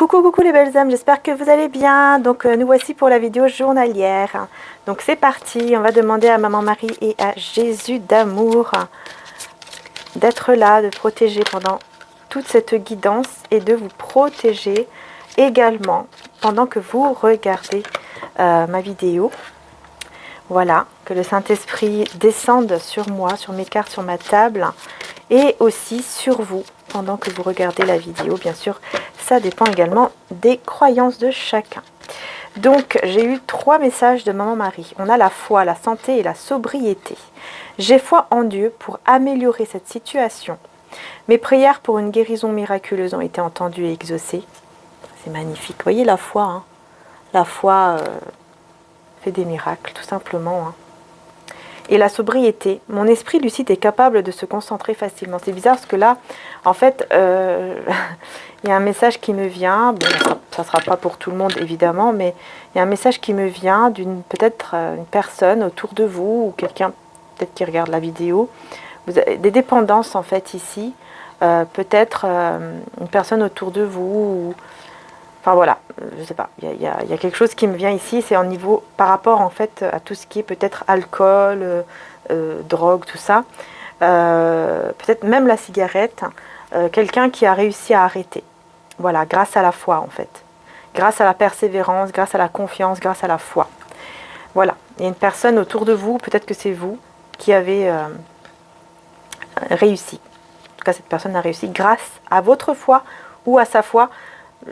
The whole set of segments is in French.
Coucou, coucou les belles âmes, j'espère que vous allez bien. Donc nous voici pour la vidéo journalière. Donc c'est parti, on va demander à Maman Marie et à Jésus d'amour d'être là, de protéger pendant toute cette guidance et de vous protéger également pendant que vous regardez ma vidéo. Voilà, que le Saint-Esprit descende sur moi, sur mes cartes, sur ma table et aussi sur vous pendant que vous regardez la vidéo. Bien sûr, ça dépend également des croyances de chacun. Donc, j'ai eu 3 messages de Maman Marie. On a la foi, la santé et la sobriété. J'ai foi en Dieu pour améliorer cette situation. Mes prières pour une guérison miraculeuse ont été entendues et exaucées. C'est magnifique. Vous voyez la foi, hein? La foi fait des miracles, tout simplement. Hein. Et la sobriété. Mon esprit lucide est capable de se concentrer facilement. C'est bizarre parce que là, en fait, il y a un message qui me vient. Bon, ça ne sera pas pour tout le monde, évidemment, mais il y a un message qui me vient d'une peut-être une personne autour de vous ou quelqu'un peut-être qui regarde la vidéo. Vous avez des dépendances, en fait, ici. Peut-être une personne autour de vous ou... Enfin voilà, je sais pas, il y a quelque chose qui me vient ici, c'est en niveau par rapport en fait à tout ce qui est peut-être alcool, drogue, tout ça. Peut-être même la cigarette, quelqu'un qui a réussi à arrêter. Voilà, grâce à la foi en fait. Grâce à la persévérance, grâce à la confiance, grâce à la foi. Voilà, il y a une personne autour de vous, peut-être que c'est vous, qui avez réussi. En tout cas, cette personne a réussi grâce à votre foi ou à sa foi.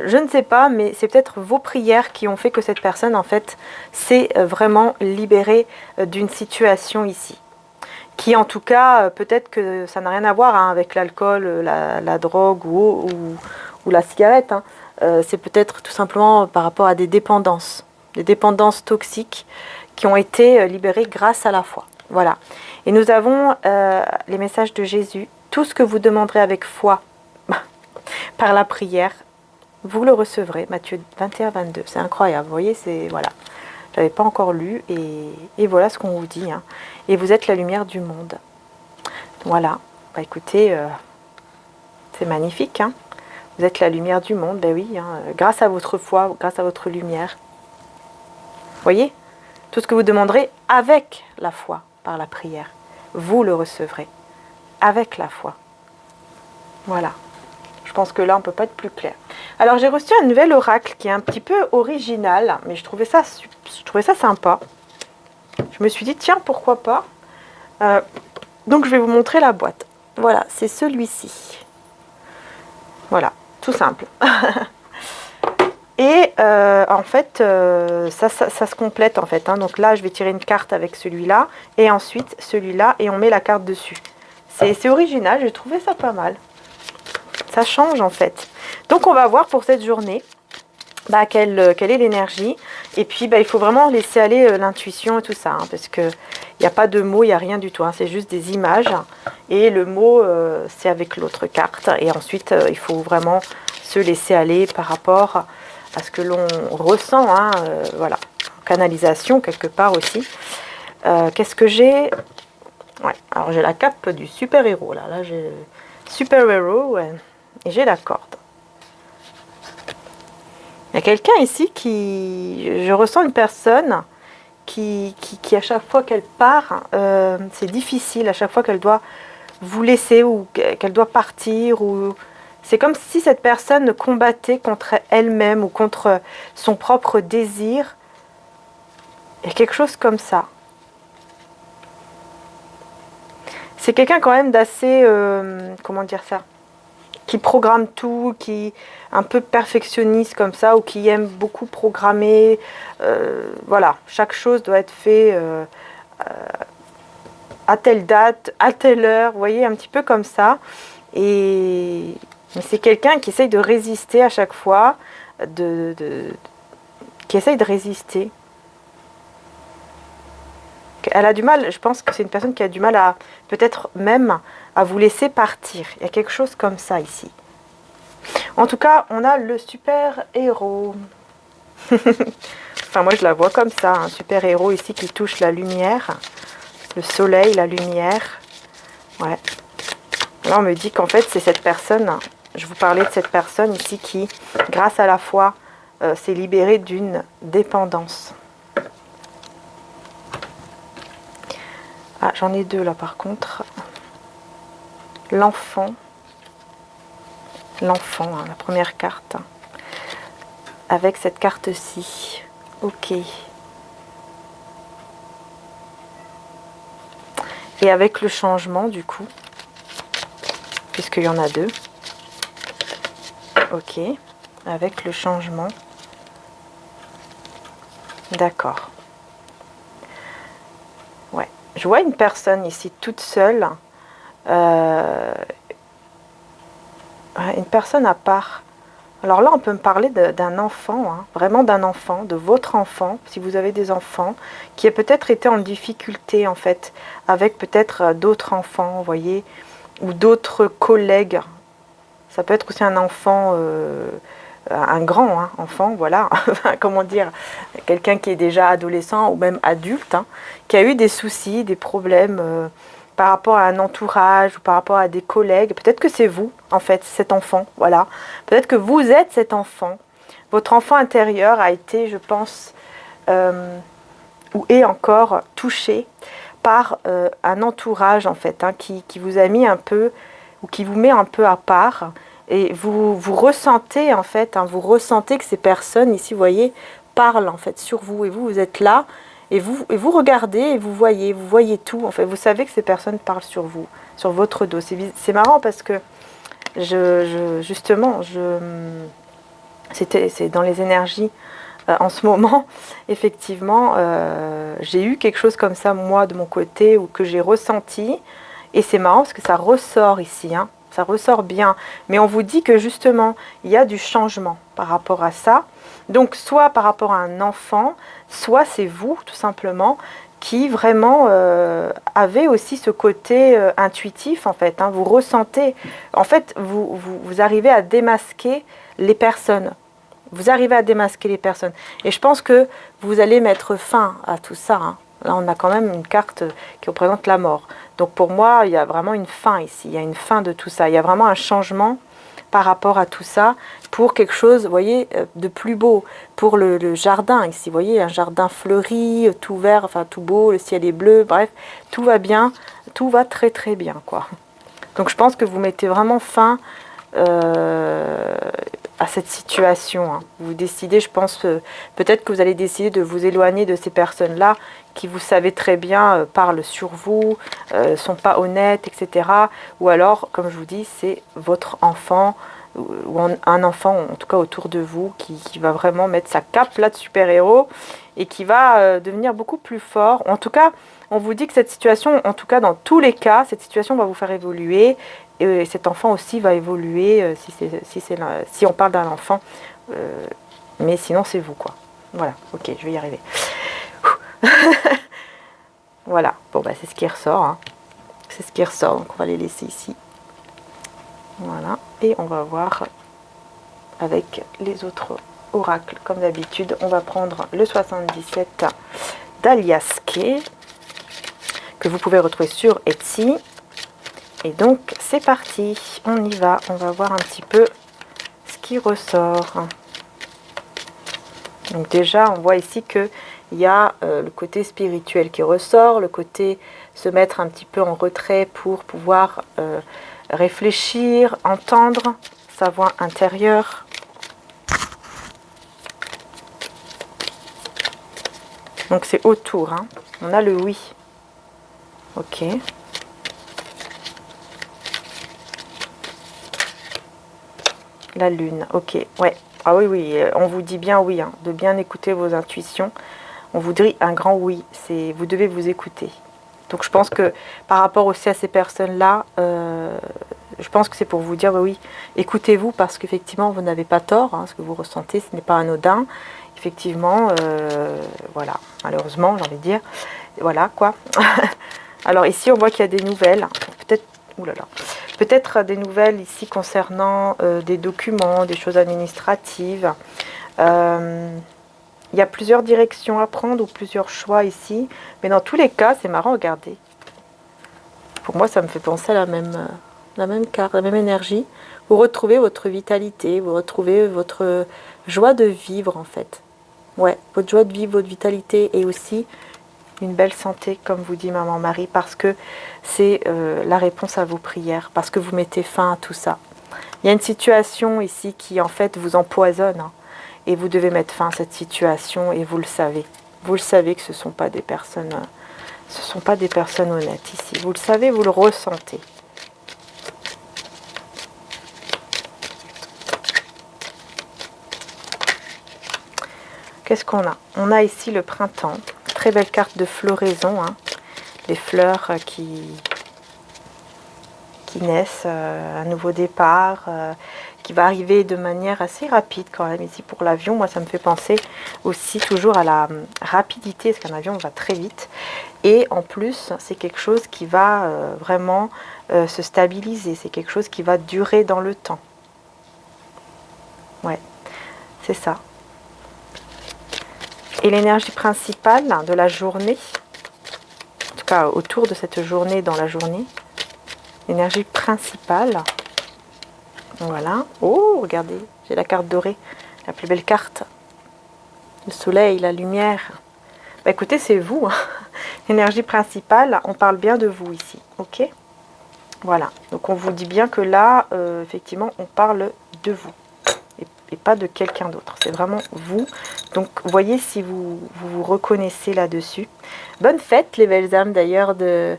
Je ne sais pas, mais c'est peut-être vos prières qui ont fait que cette personne, en fait, s'est vraiment libérée d'une situation ici. Qui, en tout cas, peut-être que ça n'a rien à voir hein, avec l'alcool, la drogue ou la cigarette. Hein. C'est peut-être tout simplement par rapport à des dépendances toxiques qui ont été libérées grâce à la foi. Voilà. Et nous avons les messages de Jésus. Tout ce que vous demanderez avec foi par la prière, vous le recevrez, Matthieu 21, 22. C'est incroyable, vous voyez, c'est... Voilà. Je n'avais pas encore lu, et voilà ce qu'on vous dit. Hein. Et vous êtes la lumière du monde. Voilà. Bah écoutez, c'est magnifique. Hein. Vous êtes la lumière du monde, ben oui. Hein. Grâce à votre foi, grâce à votre lumière. Vous voyez, tout ce que vous demanderez avec la foi, par la prière, vous le recevrez. Avec la foi. Voilà. Je pense que là, on ne peut pas être plus clair. Alors, j'ai reçu un nouvel oracle qui est un petit peu original, mais je trouvais ça sympa. Je me suis dit, tiens, pourquoi pas. Donc, je vais vous montrer la boîte. Voilà, c'est celui-ci. Voilà, tout simple. Et en fait, ça se complète, en fait. Hein. Donc là, je vais tirer une carte avec celui-là, et ensuite celui-là, et on met la carte dessus. C'est original, j'ai trouvé ça pas mal. Ça change en fait. Donc on va voir pour cette journée quelle est l'énergie. Et puis il faut vraiment laisser aller l'intuition et tout ça. Hein, parce qu'il n'y a pas de mots, il n'y a rien du tout. Hein, c'est juste des images. Et le mot, c'est avec l'autre carte. Et ensuite, il faut vraiment se laisser aller par rapport à ce que l'on ressent. Hein, voilà. Canalisation quelque part aussi. Qu'est-ce que j'ai? Ouais, alors j'ai la cape du super-héros. Là j'ai super-héros. Ouais. Et j'ai la corde. Il y a quelqu'un ici qui... Je ressens une personne qui à chaque fois qu'elle part, c'est difficile, à chaque fois qu'elle doit vous laisser ou qu'elle doit partir. Ou... C'est comme si cette personne combattait contre elle-même ou contre son propre désir. Il y a quelque chose comme ça. C'est quelqu'un quand même d'assez... comment dire ça ? Qui programme tout, qui est un peu perfectionniste comme ça, ou qui aime beaucoup programmer. Voilà, chaque chose doit être fait à telle date, à telle heure, vous voyez, un petit peu comme ça. Et c'est quelqu'un qui essaye de résister à chaque fois, qui essaye de résister. Elle a du mal, je pense que c'est une personne qui a du mal à, peut-être même, à vous laisser partir. Il y a quelque chose comme ça ici. En tout cas, on a le super-héros. Enfin, moi, je la vois comme ça, un super-héros ici qui touche la lumière, le soleil, la lumière. Ouais. Là, on me dit qu'en fait, c'est cette personne, je vous parlais de cette personne ici qui, grâce à la foi, s'est libérée d'une dépendance. Ah, j'en ai deux là par contre. L'enfant. L'enfant, hein, la première carte. Avec cette carte-ci. Ok. Et avec le changement du coup. Puisqu'il y en a deux. Ok. Avec le changement. D'accord. Ouais. Je vois une personne ici toute seule. Une personne à part. Alors là, on peut me parler d'un enfant, hein, vraiment d'un enfant, de votre enfant, si vous avez des enfants, qui a peut-être été en difficulté, en fait, avec peut-être d'autres enfants, vous voyez, ou d'autres collègues. Ça peut être aussi un enfant, un grand hein, enfant, voilà, comment dire, quelqu'un qui est déjà adolescent ou même adulte, hein, qui a eu des soucis, des problèmes par rapport à un entourage ou par rapport à des collègues. Peut-être que c'est vous, en fait, cet enfant, voilà. Peut-être que vous êtes cet enfant. Votre enfant intérieur a été, je pense, ou est encore touché par un entourage, en fait, hein, qui vous a mis un peu, ou qui vous met un peu à part. Et vous ressentez, en fait, hein, vous ressentez que ces personnes, ici, vous voyez, parlent, en fait, sur vous. Et vous êtes là. Et vous regardez et vous voyez tout. En fait, vous savez que ces personnes parlent sur vous, sur votre dos. C'est marrant parce que justement, c'est dans les énergies en ce moment. Effectivement, j'ai eu quelque chose comme ça moi de mon côté ou que j'ai ressenti. Et c'est marrant parce que ça ressort ici, hein, ça ressort bien. Mais on vous dit que justement, il y a du changement par rapport à ça. Donc, soit par rapport à un enfant, soit c'est vous, tout simplement, qui vraiment avez aussi ce côté intuitif, en fait. Hein, vous ressentez, en fait, vous arrivez à démasquer les personnes. Vous arrivez à démasquer les personnes. Et je pense que vous allez mettre fin à tout ça. Hein. Là, on a quand même une carte qui représente la mort. Donc, pour moi, il y a vraiment une fin ici. Il y a une fin de tout ça. Il y a vraiment un changement par rapport à tout ça, pour quelque chose, vous voyez, de plus beau, pour le jardin ici, vous voyez, un jardin fleuri, tout vert, enfin tout beau, le ciel est bleu, bref, tout va bien, tout va très très bien, quoi. Donc je pense que vous mettez vraiment fin à cette situation, hein. Vous décidez, je pense, peut-être que vous allez décider de vous éloigner de ces personnes-là, qui vous savez très bien parlent sur vous, sont pas honnêtes, etc. Ou alors, comme je vous dis, c'est votre enfant, ou un enfant, en tout cas autour de vous, qui va vraiment mettre sa cape là de super-héros, et qui va devenir beaucoup plus fort. En tout cas, on vous dit que cette situation, en tout cas dans tous les cas, cette situation va vous faire évoluer, et cet enfant aussi va évoluer, si on parle d'un enfant, mais sinon c'est vous, quoi. Voilà, ok, je vais y arriver. Voilà, bon bah c'est ce qui ressort, hein. C'est ce qui ressort, donc on va les laisser ici. Voilà, et on va voir avec les autres oracles, comme d'habitude. On va prendre le 77 d'Aliaske, que vous pouvez retrouver sur Etsy. Et donc c'est parti, on y va, on va voir un petit peu ce qui ressort. Donc déjà on voit ici que il y a le côté spirituel qui ressort, le côté se mettre un petit peu en retrait pour pouvoir réfléchir, entendre sa voix intérieure. Donc c'est autour, hein. On a le oui. Ok. La lune, ok, ouais. Ah oui, oui, on vous dit bien oui, hein, de bien écouter vos intuitions. On vous dit un grand oui, vous devez vous écouter. Donc je pense que par rapport aussi à ces personnes-là, je pense que c'est pour vous dire oui, écoutez-vous parce qu'effectivement vous n'avez pas tort, hein, ce que vous ressentez, ce n'est pas anodin. Effectivement, voilà, malheureusement j'ai envie de dire, voilà quoi. Alors ici on voit qu'il y a des nouvelles, peut-être, oulala, peut-être des nouvelles ici concernant des documents, des choses administratives. Il y a plusieurs directions à prendre ou plusieurs choix ici. Mais dans tous les cas, c'est marrant, regardez. Pour moi, ça me fait penser à la même carte, la même énergie. Vous retrouvez votre vitalité, vous retrouvez votre joie de vivre en fait. Ouais, votre joie de vivre, votre vitalité et aussi une belle santé, comme vous dit Maman Marie, parce que c'est la réponse à vos prières, parce que vous mettez fin à tout ça. Il y a une situation ici qui en fait vous empoisonne, hein, et vous devez mettre fin à cette situation et vous le savez. Vous le savez que ce ne sont pas des personnes, honnêtes ici. Vous le savez, vous le ressentez. Qu'est-ce qu'on a? On a ici le printemps. Très belle carte de floraison, hein. Les fleurs qui naissent, un nouveau départ, qui va arriver de manière assez rapide quand même. Ici pour l'avion, moi ça me fait penser aussi toujours à la rapidité, parce qu'un avion va très vite. Et en plus, c'est quelque chose qui va vraiment se stabiliser. C'est quelque chose qui va durer dans le temps. Ouais, c'est ça. Et l'énergie principale de la journée, en tout cas autour de cette journée, dans la journée, l'énergie principale, voilà. Oh, regardez, j'ai la carte dorée, la plus belle carte. Le soleil, la lumière. Bah écoutez, c'est vous, hein. L'énergie principale, on parle bien de vous ici, ok? Voilà, donc on vous dit bien que là, effectivement, on parle de vous. Et pas de quelqu'un d'autre, c'est vraiment vous. Donc voyez si vous reconnaissez là-dessus. Bonne fête les belles âmes d'ailleurs de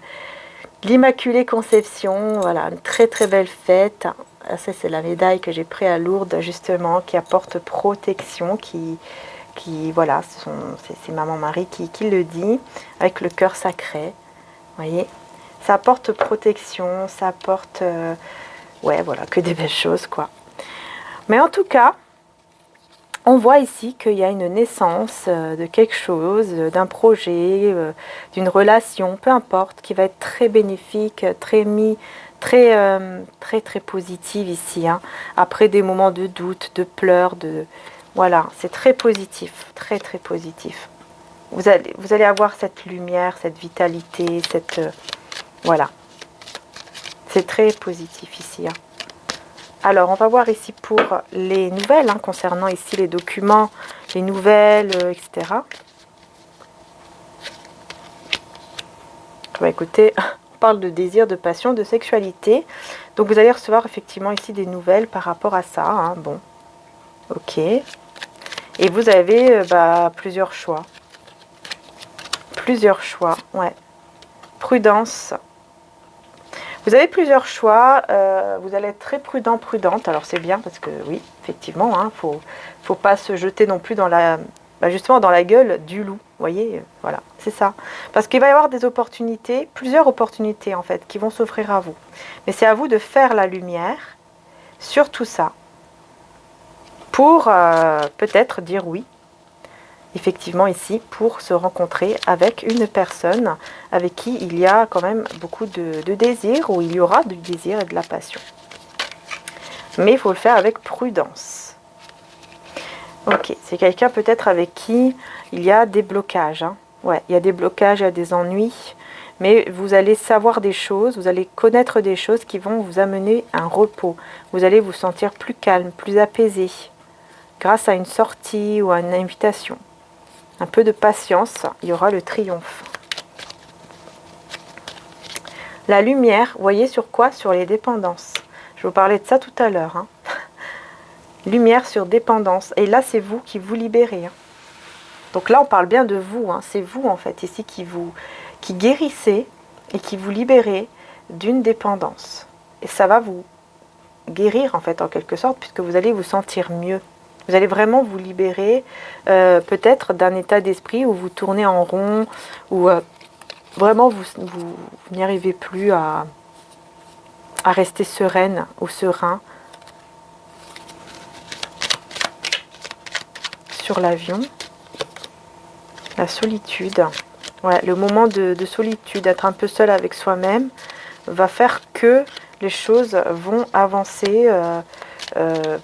l'Immaculée Conception, voilà, une très très belle fête. Ça c'est la médaille que j'ai prise à Lourdes justement, qui apporte protection, qui voilà, c'est Maman Marie qui le dit, avec le cœur sacré, voyez. Ça apporte protection, ça apporte, ouais voilà, que des belles choses quoi. Mais en tout cas, on voit ici qu'il y a une naissance de quelque chose, d'un projet, d'une relation, peu importe, qui va être très bénéfique, très positive ici. Hein. Après des moments de doute, de pleurs, voilà, c'est très positif, très positif. Vous allez avoir cette lumière, cette vitalité, voilà. C'est très positif ici. Hein. Alors, on va voir ici pour les nouvelles, hein, concernant ici les documents, les nouvelles, etc. Bah, écoutez, on parle de désir, de passion, de sexualité. Donc, vous allez recevoir effectivement ici des nouvelles par rapport à ça. Hein, bon, ok. Et vous avez plusieurs choix. Plusieurs choix, ouais. Prudence. Vous avez plusieurs choix, vous allez être très prudent, prudente, alors c'est bien parce que oui, effectivement, hein, faut pas se jeter non plus dans justement dans la gueule du loup, vous voyez, voilà, c'est ça. Parce qu'il va y avoir des opportunités, plusieurs opportunités en fait, qui vont s'offrir à vous. Mais c'est à vous de faire la lumière sur tout ça, pour peut-être dire oui, effectivement ici, pour se rencontrer avec une personne avec qui il y a quand même beaucoup de désir, ou il y aura du désir et de la passion. Mais il faut le faire avec prudence. Ok, c'est quelqu'un peut-être avec qui il y a des blocages. Hein. Ouais, il y a des blocages, il y a des ennuis, mais vous allez savoir des choses, vous allez connaître des choses qui vont vous amener un repos. Vous allez vous sentir plus calme, plus apaisé, grâce à une sortie ou à une invitation. Un peu de patience, il y aura le triomphe. La lumière, vous voyez sur quoi? Sur les dépendances. Je vous parlais de ça tout à l'heure. Hein. Lumière sur dépendance. Et là, c'est vous qui vous libérez. Hein. Donc là, on parle bien de vous. Hein. C'est vous, en fait, ici, qui guérissez et qui vous libérez d'une dépendance. Et ça va vous guérir, en fait, en quelque sorte, puisque vous allez vous sentir mieux. Vous allez vraiment vous libérer peut-être d'un état d'esprit où vous tournez en rond, où vraiment vous n'y arrivez plus à rester sereine ou serein sur l'avion. La solitude. Ouais, le moment de solitude, d'être un peu seul avec soi-même, va faire que les choses vont avancer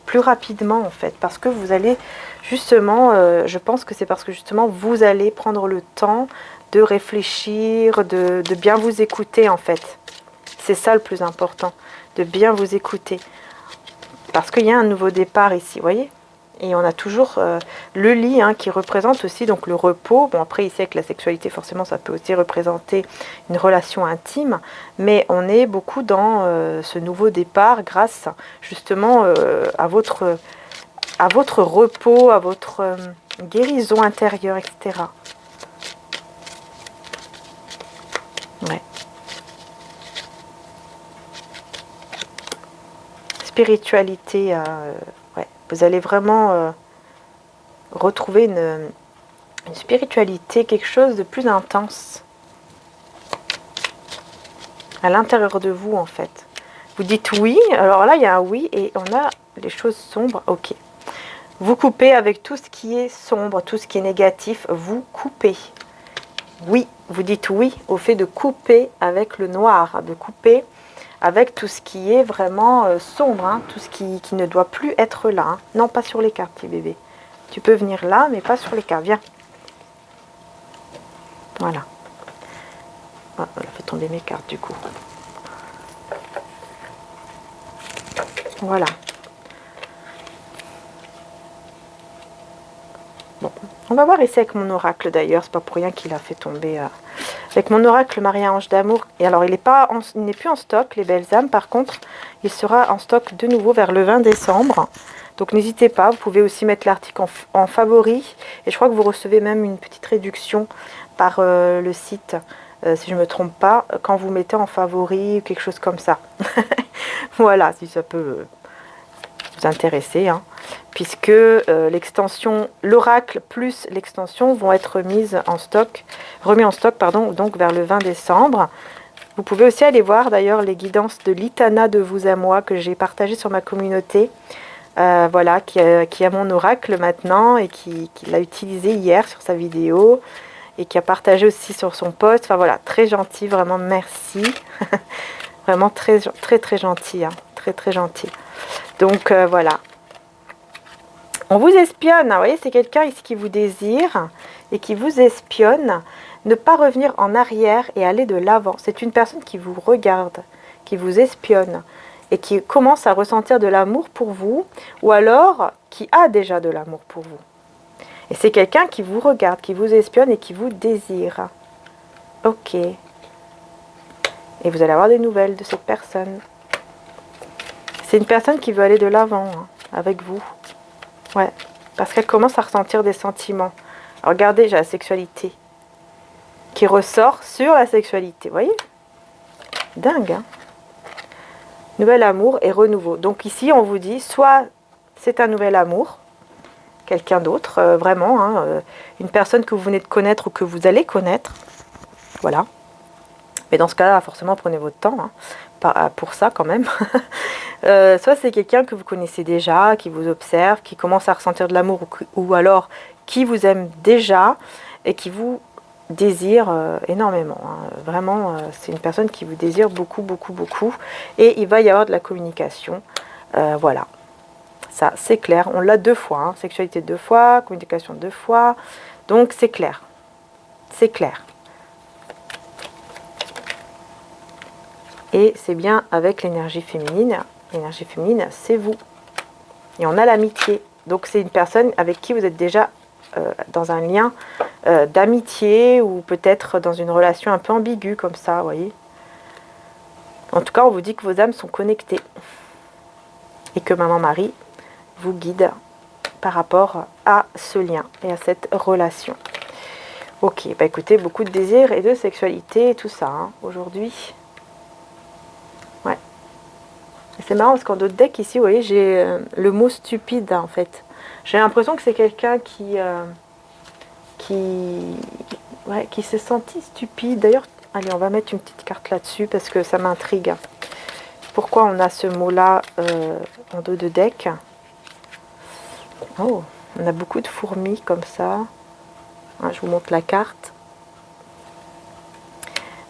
plus rapidement en fait, parce que vous allez justement, je pense que c'est parce que justement vous allez prendre le temps de réfléchir, de bien vous écouter en fait. C'est ça le plus important, de bien vous écouter. parce qu'il y a un nouveau départ ici, vous voyez. Et on a toujours le lit hein, qui représente aussi donc le repos. Bon, après, ici, avec la sexualité, forcément, ça peut aussi représenter une relation intime. Mais on est beaucoup dans ce nouveau départ grâce justement à votre repos, à votre guérison intérieure, etc. Ouais. Spiritualité, ouais. Vous allez vraiment retrouver une spiritualité, quelque chose de plus intense à l'intérieur de vous en fait. Vous dites oui, alors là il y a un oui et on a les choses sombres, ok. Vous coupez avec tout ce qui est sombre, tout ce qui est négatif, vous coupez. Oui, vous dites oui au fait de couper avec le noir, de couper avec tout ce qui est vraiment sombre, hein, tout ce qui ne doit plus être là. Hein. Non, pas sur les cartes, petit bébé. Tu peux venir là, mais pas sur les cartes. Viens. Voilà. Oh, on a fait tomber mes cartes, du coup. Voilà. Bon. On va voir ici avec mon oracle, d'ailleurs. C'est pas pour rien qu'il a fait tomber... Avec mon oracle Marie-Ange d'amour. Et alors, il n'est plus en stock, les belles âmes. Par contre, il sera en stock de nouveau vers le 20 décembre. Donc, n'hésitez pas. Vous pouvez aussi mettre l'article en favori. Et je crois que vous recevez même une petite réduction par le site, si je ne me trompe pas, quand vous mettez en favori ou quelque chose comme ça. Voilà, si ça peut vous intéresser. Hein. Puisque l'extension, l'oracle plus l'extension vont être remis en stock, pardon, donc vers le 20 décembre. Vous pouvez aussi aller voir d'ailleurs les guidances de l'Itana de vous à moi que j'ai partagées sur ma communauté. Voilà, qui a mon oracle maintenant et qui l'a utilisé hier sur sa vidéo et qui a partagé aussi sur son post. Enfin voilà, très gentil, vraiment merci. Vraiment très gentil, hein, très gentil. Donc voilà. On vous espionne, vous voyez, c'est quelqu'un ici qui vous désire et qui vous espionne. Ne pas revenir en arrière et aller de l'avant. C'est une personne qui vous regarde, qui vous espionne et qui commence à ressentir de l'amour pour vous ou alors qui a déjà de l'amour pour vous. Et c'est quelqu'un qui vous regarde, qui vous espionne et qui vous désire. Ok. Et vous allez avoir des nouvelles de cette personne. C'est une personne qui veut aller de l'avant hein, avec vous. Ouais, parce qu'elle commence à ressentir des sentiments. Alors, regardez, j'ai la sexualité qui ressort sur la sexualité. Vous voyez? Dingue, hein? Nouvel amour et renouveau. Donc ici, on vous dit, soit c'est un nouvel amour, quelqu'un d'autre, vraiment, hein, une personne que vous venez de connaître ou que vous allez connaître. Voilà. Mais dans ce cas-là, forcément, prenez votre temps hein, pour ça quand même. Soit c'est quelqu'un que vous connaissez déjà, qui vous observe, qui commence à ressentir de l'amour ou alors qui vous aime déjà et qui vous désire énormément. Hein. Vraiment, c'est une personne qui vous désire beaucoup, beaucoup, beaucoup. Et il va y avoir de la communication. Voilà. Ça, c'est clair. On l'a 2 fois. Hein. Sexualité 2 fois, communication 2 fois. Donc, c'est clair. C'est clair. Et c'est bien avec l'énergie féminine. L'énergie féminine, c'est vous. Et on a l'amitié. Donc, c'est une personne avec qui vous êtes déjà dans un lien d'amitié ou peut-être dans une relation un peu ambiguë comme ça, vous voyez. En tout cas, on vous dit que vos âmes sont connectées. Et que Maman Marie vous guide par rapport à ce lien et à cette relation. Ok, bah écoutez, beaucoup de désir et de sexualité et tout ça hein, aujourd'hui. Ouais. C'est marrant parce qu'en d'autres decks ici, vous voyez, j'ai le mot stupide en fait. J'ai l'impression que c'est quelqu'un qui s'est senti stupide. D'ailleurs, allez, on va mettre une petite carte là-dessus parce que ça m'intrigue. Pourquoi on a ce mot-là en dos de deck? Oh, on a beaucoup de fourmis comme ça. Ah, je vous montre la carte.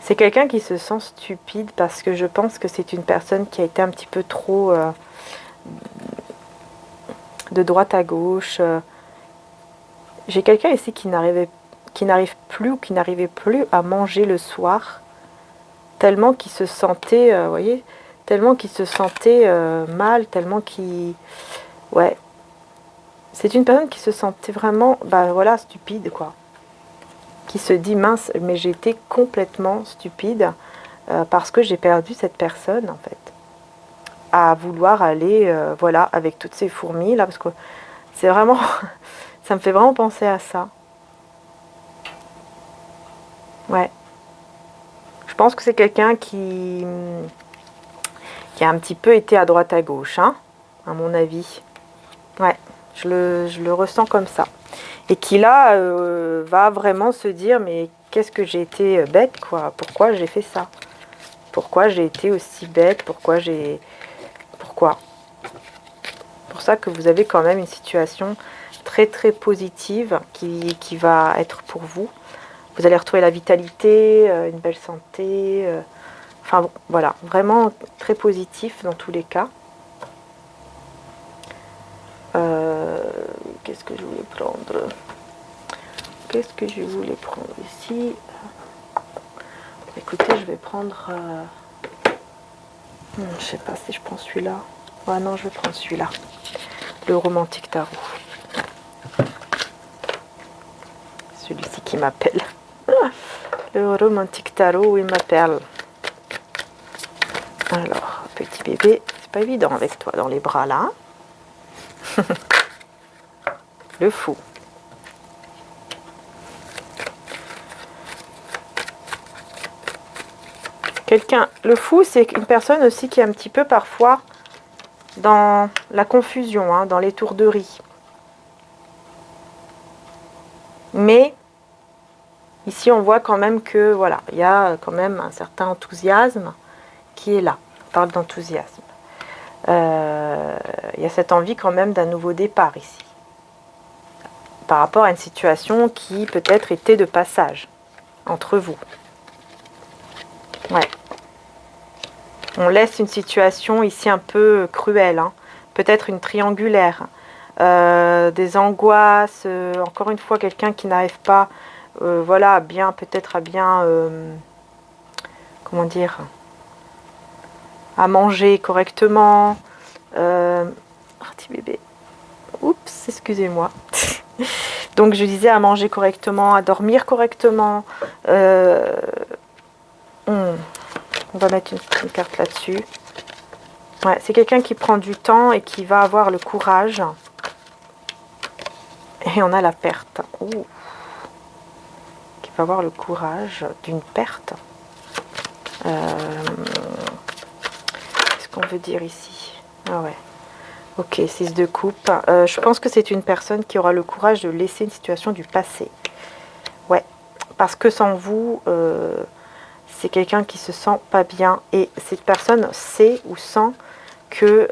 C'est quelqu'un qui se sent stupide parce que je pense que c'est une personne qui a été un petit peu trop de droite à gauche. J'ai quelqu'un ici qui n'arrive plus ou qui n'arrivait plus à manger le soir, tellement qu'il se sentait, vous voyez, tellement qu'il se sentait mal, tellement qu'il... Ouais. C'est une personne qui se sentait vraiment, bah voilà, stupide, quoi. Qui se dit, mince, mais j'ai été complètement stupide parce que j'ai perdu cette personne, en fait. À vouloir aller, voilà, avec toutes ces fourmis, là, parce que c'est vraiment... ça me fait vraiment penser à ça. Ouais. Je pense que c'est quelqu'un qui a un petit peu été à droite à gauche, hein, à mon avis. Ouais, je le ressens comme ça. Et qui là va vraiment se dire, mais qu'est-ce que j'ai été bête, quoi. Pourquoi j'ai fait ça? Pourquoi j'ai été aussi bête? Pourquoi j'ai... Pourquoi? C'est pour ça que vous avez quand même une situation très très positive qui va être pour vous. Vous allez retrouver la vitalité, une belle santé... Enfin bon, voilà, vraiment très positif dans tous les cas. Qu'est-ce que je voulais prendre? Qu'est-ce que je voulais prendre ici? Écoutez, je vais prendre... je sais pas si je prends celui-là. Ouais, non, je vais prendre celui-là. Le romantique tarot. Celui-ci qui m'appelle. Le romantique tarot, il m'appelle. Alors, petit bébé, c'est pas évident avec toi dans les bras là. Le fou. Quelqu'un, le fou, c'est une personne aussi qui est un petit peu parfois dans la confusion, hein, dans l'étourderie. Mais ici, on voit quand même que voilà, il y a quand même un certain enthousiasme qui est là. On parle d'enthousiasme. Il y a cette envie quand même d'un nouveau départ ici. Par rapport à une situation qui peut-être était de passage entre vous. Ouais. On laisse une situation ici un peu cruelle, hein. Peut-être une triangulaire, des angoisses, encore une fois quelqu'un qui n'arrive pas, voilà, bien, peut-être à bien, comment dire, à manger correctement. Petit bébé, oups, excusez-moi. Donc je disais à manger correctement, à dormir correctement. On va mettre une carte là-dessus. Ouais, c'est quelqu'un qui prend du temps et qui va avoir le courage. Et on a la perte. Ouh. Qui va avoir le courage d'une perte. Qu'est-ce qu'on veut dire ici? Ah ouais. Ok, 6 de coupe. Je pense que c'est une personne qui aura le courage de laisser une situation du passé. Ouais, parce que sans vous, c'est quelqu'un qui se sent pas bien. Et cette personne sait ou sent que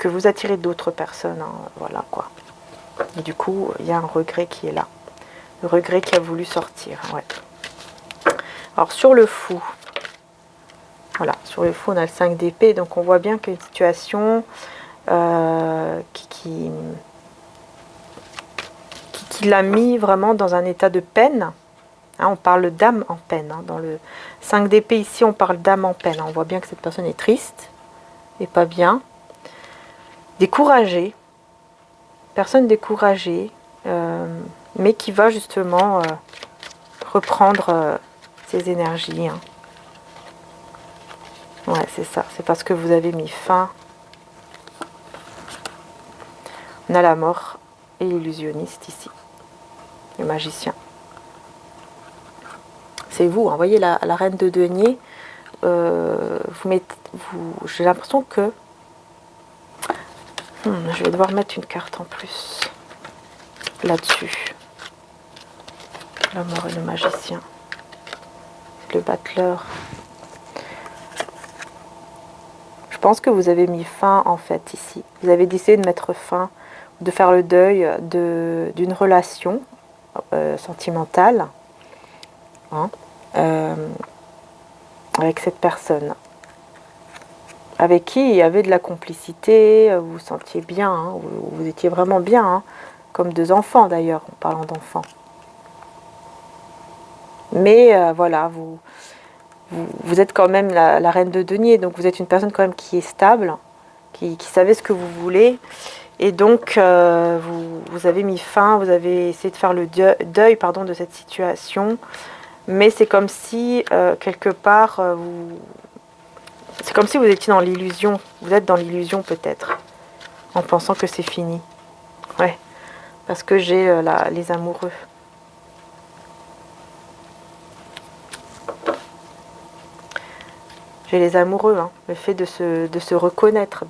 vous attirez d'autres personnes. Hein, voilà quoi. Et du coup, il y a un regret qui est là. Le regret qui a voulu sortir. Ouais. Alors, sur le fou. Voilà, sur le fou, on a le 5 d'épée. Donc, on voit bien qu'il y a une situation qui l'a mis vraiment dans un état de peine. Hein, on parle d'âme en peine. Hein. Dans le 5 d'épée, ici, on parle d'âme en peine. Hein. On voit bien que cette personne est triste et pas bien. Découragée. Personne découragée. Mais qui va justement reprendre ses énergies. Hein. Ouais, c'est ça. C'est parce que vous avez mis fin. On a la mort et l'illusionniste ici. Le magicien. C'est vous, hein. Voyez la reine de denier. J'ai l'impression que... je vais devoir mettre une carte en plus. Là-dessus. La mort et le magicien. Le battleur. Je pense que vous avez mis fin, en fait, ici. Vous avez décidé de mettre fin, de faire le deuil d'une relation sentimentale. Hein, avec cette personne. Avec qui il y avait de la complicité, vous vous sentiez bien, hein, vous étiez vraiment bien, hein, comme deux enfants d'ailleurs, en parlant d'enfants. Mais voilà, vous êtes quand même la reine de denier, donc vous êtes une personne quand même qui est stable, qui savait ce que vous voulez. Et donc, vous avez mis fin, vous avez essayé de faire le deuil pardon, de cette situation. Mais c'est comme si, quelque part, c'est comme si vous étiez dans l'illusion. Vous êtes dans l'illusion peut-être, en pensant que c'est fini. Ouais, parce que j'ai les amoureux. J'ai les amoureux, hein. Le fait de se reconnaître.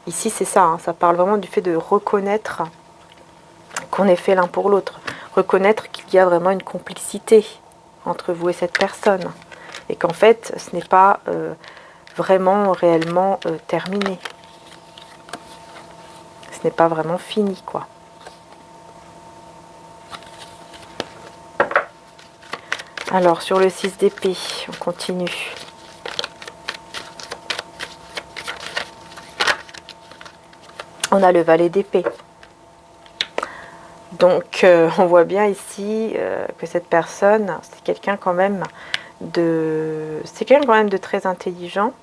Ici, c'est ça, hein. Ça parle vraiment du fait de reconnaître qu'on est fait l'un pour l'autre. Reconnaître qu'il y a vraiment une complicité entre vous et cette personne. Et qu'en fait, ce n'est pas vraiment, réellement terminé. Ce n'est pas vraiment fini, quoi. Alors, sur le 6 d'épée, on continue. On a le valet d'épée. Donc, on voit bien ici que cette personne, c'est quelqu'un quand même de très intelligent.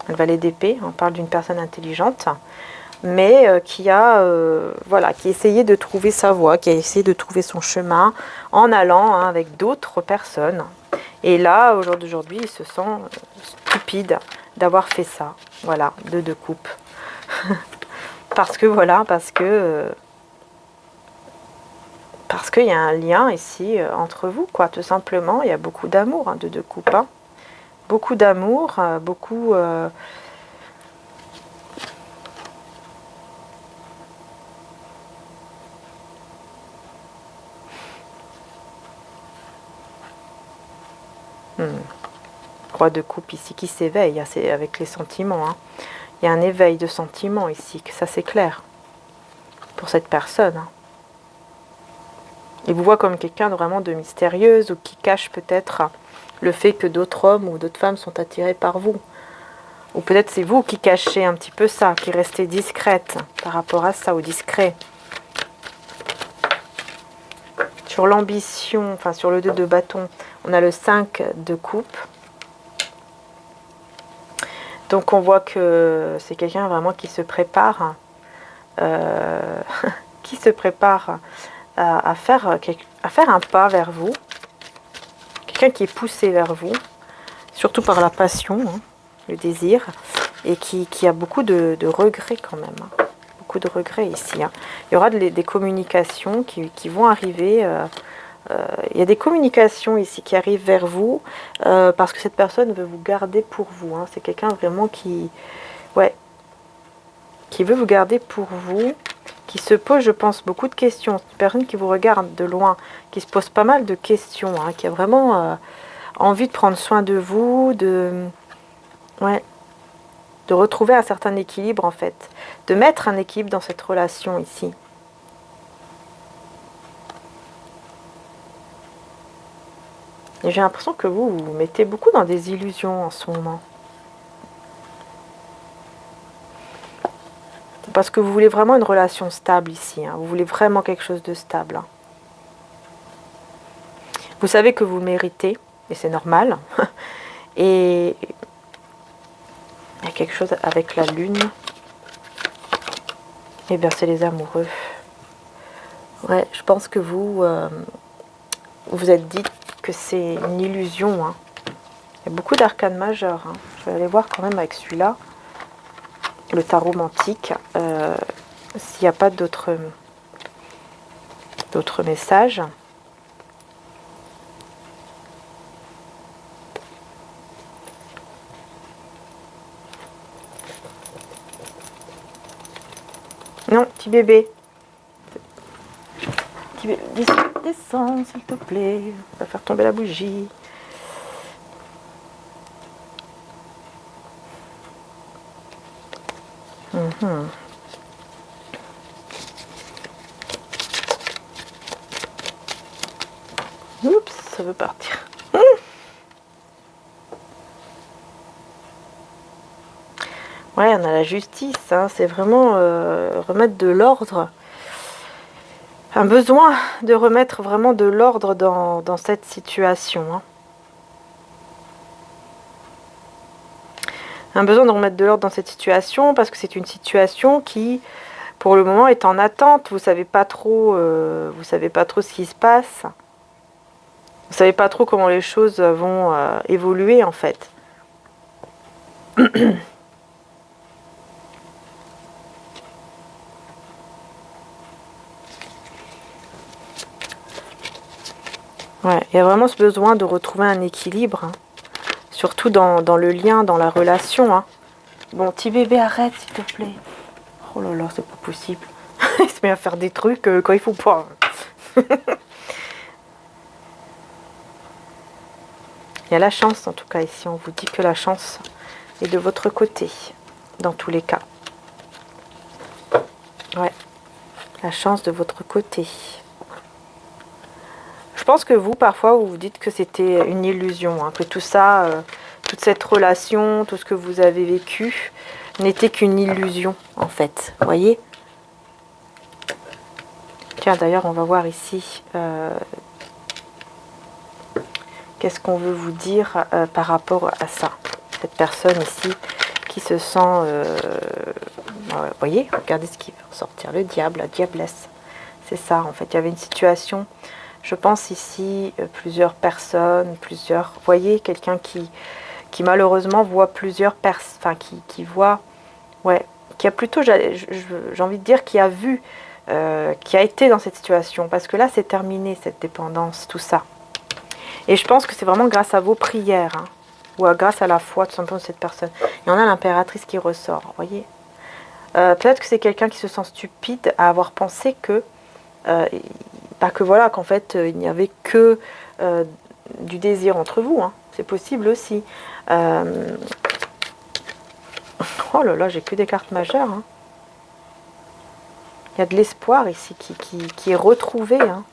Le valet d'épée, on parle d'une personne intelligente, mais qui a essayé de trouver sa voie, qui a essayé de trouver son chemin en allant avec d'autres personnes. Et là, au jour d'aujourd'hui, il se sent stupide d'avoir fait ça. Voilà, deux coupes. parce qu'il y a un lien ici entre vous, quoi, tout simplement. Il y a beaucoup d'amour, hein, deux coupes. Hein. Beaucoup d'amour, beaucoup... Roi de coupe ici qui s'éveille, hein, c'est avec les sentiments. Hein. Il y a un éveil de sentiments ici, ça c'est clair, pour cette personne. Hein. Il vous voit comme quelqu'un vraiment de mystérieuse ou qui cache peut-être le fait que d'autres hommes ou d'autres femmes sont attirés par vous. Ou peut-être c'est vous qui cachez un petit peu ça, qui restez discrète par rapport à ça, ou discret. Sur l'ambition, enfin sur le 2 de bâton, on a le 5 de coupe. Donc on voit que c'est quelqu'un vraiment qui se prépare, qui se prépare à faire un pas vers vous. Quelqu'un qui est poussé vers vous, surtout par la passion, hein, le désir, et qui a beaucoup de regrets quand même. Hein. Beaucoup de regrets ici. Hein. Il y aura des communications qui vont arriver. Il y a des communications ici qui arrivent vers vous parce que cette personne veut vous garder pour vous. Hein. C'est quelqu'un vraiment qui veut vous garder pour vous, qui se pose, je pense, beaucoup de questions. C'est une personne qui vous regarde de loin, qui se pose pas mal de questions, hein, qui a vraiment envie de prendre soin de vous, de retrouver un certain équilibre en fait, de mettre un équilibre dans cette relation ici. Et j'ai l'impression que vous vous mettez beaucoup dans des illusions en ce moment. Parce que vous voulez vraiment une relation stable ici. Hein. Vous voulez vraiment quelque chose de stable. Hein. Vous savez que vous le méritez, et c'est normal. Et il y a quelque chose avec la lune. Eh bien, c'est les amoureux. Ouais, je pense que vous vous êtes dit que c'est une illusion. Hein. Il y a beaucoup d'arcanes majeures. Hein. Je vais aller voir quand même avec celui-là. Le tarot mantique. S'il n'y a pas d'autres messages. Non, petit bébé. Petit bébé, descends s'il te plaît. On va faire tomber la bougie. Oups, ça veut partir. Ouais, on a la justice, hein. C'est vraiment remettre de l'ordre. Un besoin de remettre vraiment de l'ordre dans cette situation. Hein. Un besoin de remettre de l'ordre dans cette situation parce que c'est une situation qui, pour le moment, est en attente. Vous savez pas trop ce qui se passe. Vous savez pas trop comment les choses vont évoluer en fait. Ouais, il y a vraiment ce besoin de retrouver un équilibre, hein. Surtout dans le lien, dans la relation, hein. Bon, petit bébé, arrête s'il te plaît. Oh là là, c'est pas possible. Il se met à faire des trucs quand il faut pas. Il y a la chance en tout cas ici, on vous dit que la chance est de votre côté, dans tous les cas. Ouais, la chance de votre côté. Je pense que vous, parfois, vous vous dites que c'était une illusion, hein, que tout ça, toute cette relation, tout ce que vous avez vécu, n'était qu'une illusion, en fait. Vous voyez? Tiens, d'ailleurs, on va voir ici, qu'est-ce qu'on veut vous dire par rapport à ça. Cette personne ici qui se sent... vous voyez? Regardez ce qui veut ressortir. Le diable, la diablesse. C'est ça, en fait. Il y avait une situation... Je pense ici, plusieurs personnes, plusieurs... Vous voyez, quelqu'un qui malheureusement voit plusieurs personnes... Enfin, qui voit... Ouais, qui a plutôt, j'ai envie de dire, qui a vu, qui a été dans cette situation. Parce que là, c'est terminé, cette dépendance, tout ça. Et je pense que c'est vraiment grâce à vos prières, hein, ou grâce à la foi, tout simplement, de cette personne. Et on a l'impératrice qui ressort, vous voyez. Peut-être que c'est quelqu'un qui se sent stupide à avoir pensé que... que voilà, qu'en fait, il n'y avait que du désir entre vous, hein. C'est possible aussi. Oh là là, j'ai que des cartes majeures, hein. Il y a de l'espoir ici qui est retrouvé, hein,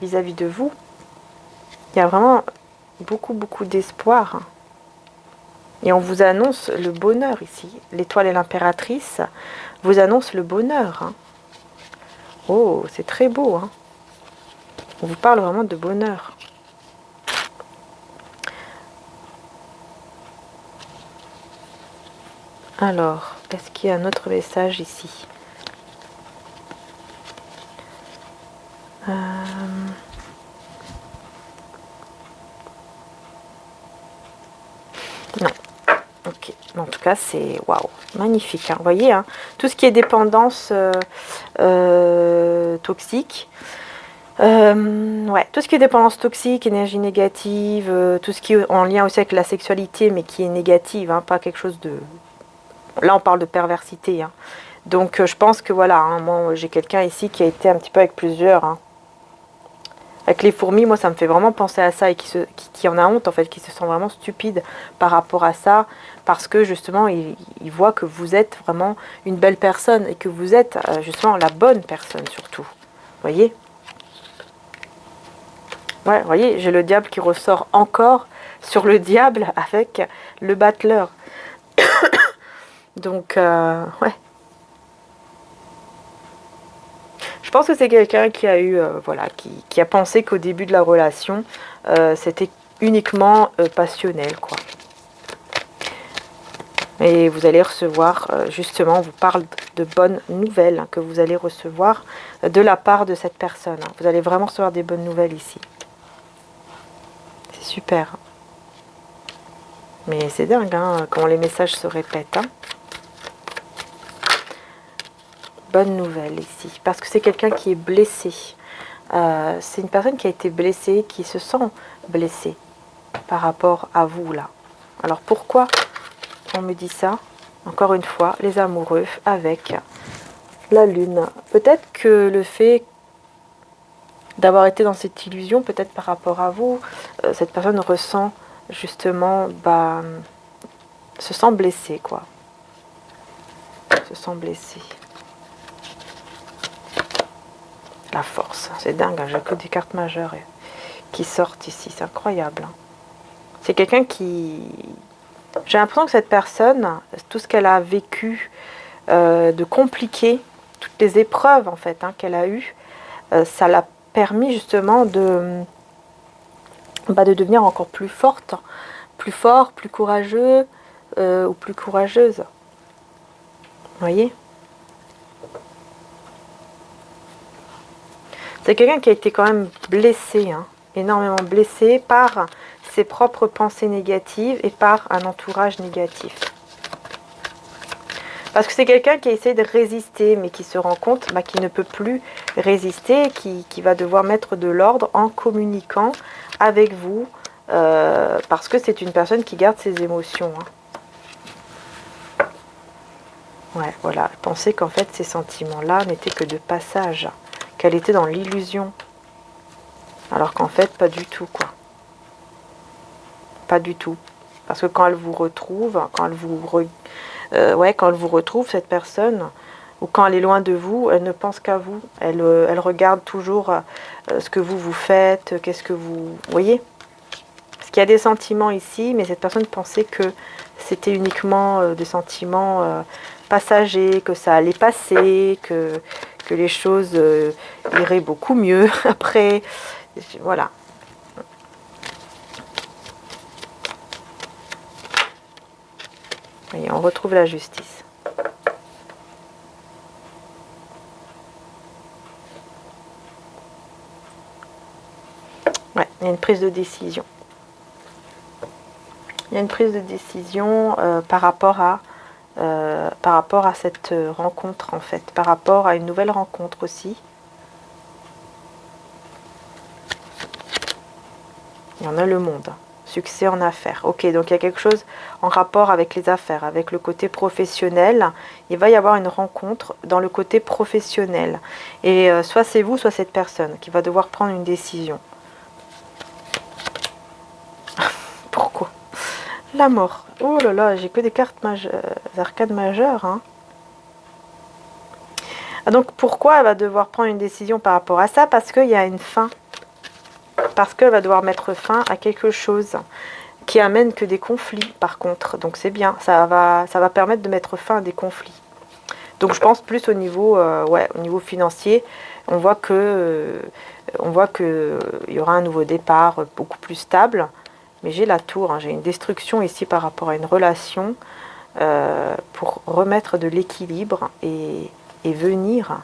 vis-à-vis de vous. Il y a vraiment beaucoup, beaucoup d'espoir, hein. Et on vous annonce le bonheur ici. L'étoile et l'impératrice vous annoncent le bonheur, hein. Oh, c'est très beau, hein. On vous parle vraiment de bonheur. Alors, est-ce qu'il y a un autre message ici? Non. Ok. En tout cas, c'est waouh, magnifique, hein. Vous voyez, hein, tout ce qui est dépendance toxique. Ouais, tout ce qui est dépendance toxique, énergie négative, tout ce qui est en lien aussi avec la sexualité, mais qui est négative, hein, pas quelque chose de... Là, on parle de perversité, hein. Donc, je pense que voilà, hein, moi, j'ai quelqu'un ici qui a été un petit peu avec plusieurs, hein. Avec les fourmis, moi, ça me fait vraiment penser à ça et qui en a honte, en fait, qui se sent vraiment stupide par rapport à ça, parce que, justement, il voit que vous êtes vraiment une belle personne et que vous êtes, justement, la bonne personne, surtout. Vous voyez ? Ouais, vous voyez, j'ai le diable qui ressort encore sur le diable avec le battleur. Donc, ouais. Je pense que c'est quelqu'un qui a eu, voilà, qui a pensé qu'au début de la relation, c'était uniquement passionnel, quoi. Et vous allez recevoir, justement, on vous parle de bonnes nouvelles, hein, que vous allez recevoir de la part de cette personne, hein. Vous allez vraiment recevoir des bonnes nouvelles ici. C'est super. Mais c'est dingue, hein, comment les messages se répètent, hein. Bonne nouvelle ici, parce que c'est quelqu'un qui est blessé. C'est une personne qui a été blessée, qui se sent blessée par rapport à vous, là. Alors pourquoi on me dit ça? Encore une fois, les amoureux avec la lune. Peut-être que le fait d'avoir été dans cette illusion, peut-être par rapport à vous, cette personne ressent justement, se sent blessée, quoi. Se sent blessée. La force, c'est dingue, hein, j'ai que des cartes majeures qui sortent ici, c'est incroyable, hein. C'est quelqu'un qui... J'ai l'impression que cette personne, tout ce qu'elle a vécu de compliqué, toutes les épreuves en fait, hein, qu'elle a eues, ça l'a permis justement de devenir encore plus forte, plus fort, plus courageux, ou plus courageuse. Vous voyez? C'est quelqu'un qui a été quand même blessé, hein, énormément blessé par ses propres pensées négatives et par un entourage négatif. Parce que c'est quelqu'un qui a essayé de résister, mais qui se rend compte qu'il ne peut plus résister, qui va devoir mettre de l'ordre en communiquant avec vous, parce que c'est une personne qui garde ses émotions. Hein. Ouais, voilà. Pensez qu'en fait, ces sentiments-là n'étaient que de passage, qu'elle était dans l'illusion. Alors qu'en fait, pas du tout, quoi. Pas du tout. Parce que quand elle vous retrouve, quand elle vous retrouve, cette personne, ou quand elle est loin de vous, elle ne pense qu'à vous. Elle regarde toujours ce que vous faites, qu'est-ce que vous... voyez? Parce qu'il y a des sentiments ici, mais cette personne pensait que c'était uniquement des sentiments passagers, que ça allait passer, que les choses iraient beaucoup mieux après. Voilà. Et on retrouve la justice. Ouais, il y a une prise de décision. Il y a une prise de décision par rapport à cette rencontre, en fait. Par rapport à une nouvelle rencontre aussi. Il y en a le monde. Succès en affaires. Ok, donc il y a quelque chose en rapport avec les affaires, avec le côté professionnel. Il va y avoir une rencontre dans le côté professionnel. Et soit c'est vous, soit cette personne qui va devoir prendre une décision. Pourquoi? La mort. Oh là là, j'ai que des cartes arcades majeures. Hein. Donc pourquoi elle va devoir prendre une décision par rapport à ça? Parce qu'il y a une fin. Parce qu'elle va devoir mettre fin à quelque chose qui amène que des conflits, par contre. Donc c'est bien, ça va permettre de mettre fin à des conflits. Donc je pense plus au niveau, au niveau financier. On voit que il y aura un nouveau départ beaucoup plus stable. Mais j'ai la tour, hein, j'ai une destruction ici par rapport à une relation pour remettre de l'équilibre et venir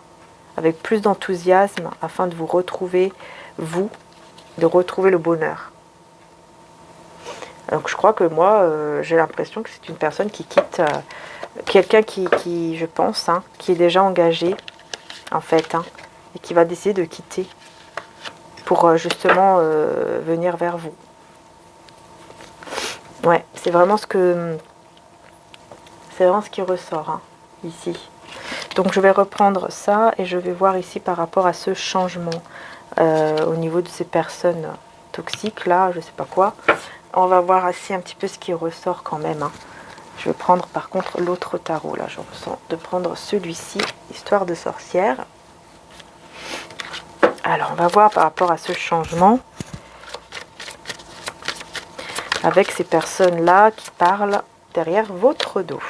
avec plus d'enthousiasme afin de vous retrouver, vous, de retrouver le bonheur. Donc je crois que moi, j'ai l'impression que c'est une personne qui quitte, quelqu'un qui, je pense, hein, qui est déjà engagé, en fait, hein, et qui va décider de quitter pour justement venir vers vous. Ouais, c'est vraiment ce qui ressort, hein, ici. Donc je vais reprendre ça et je vais voir ici par rapport à ce changement au niveau de ces personnes toxiques là, je sais pas quoi. On va voir ici un petit peu ce qui ressort quand même. Hein. Je vais prendre par contre l'autre tarot là, je ressens de prendre celui-ci, histoire de sorcière. Alors on va voir par rapport à ce changement avec ces personnes là qui parlent derrière votre dos.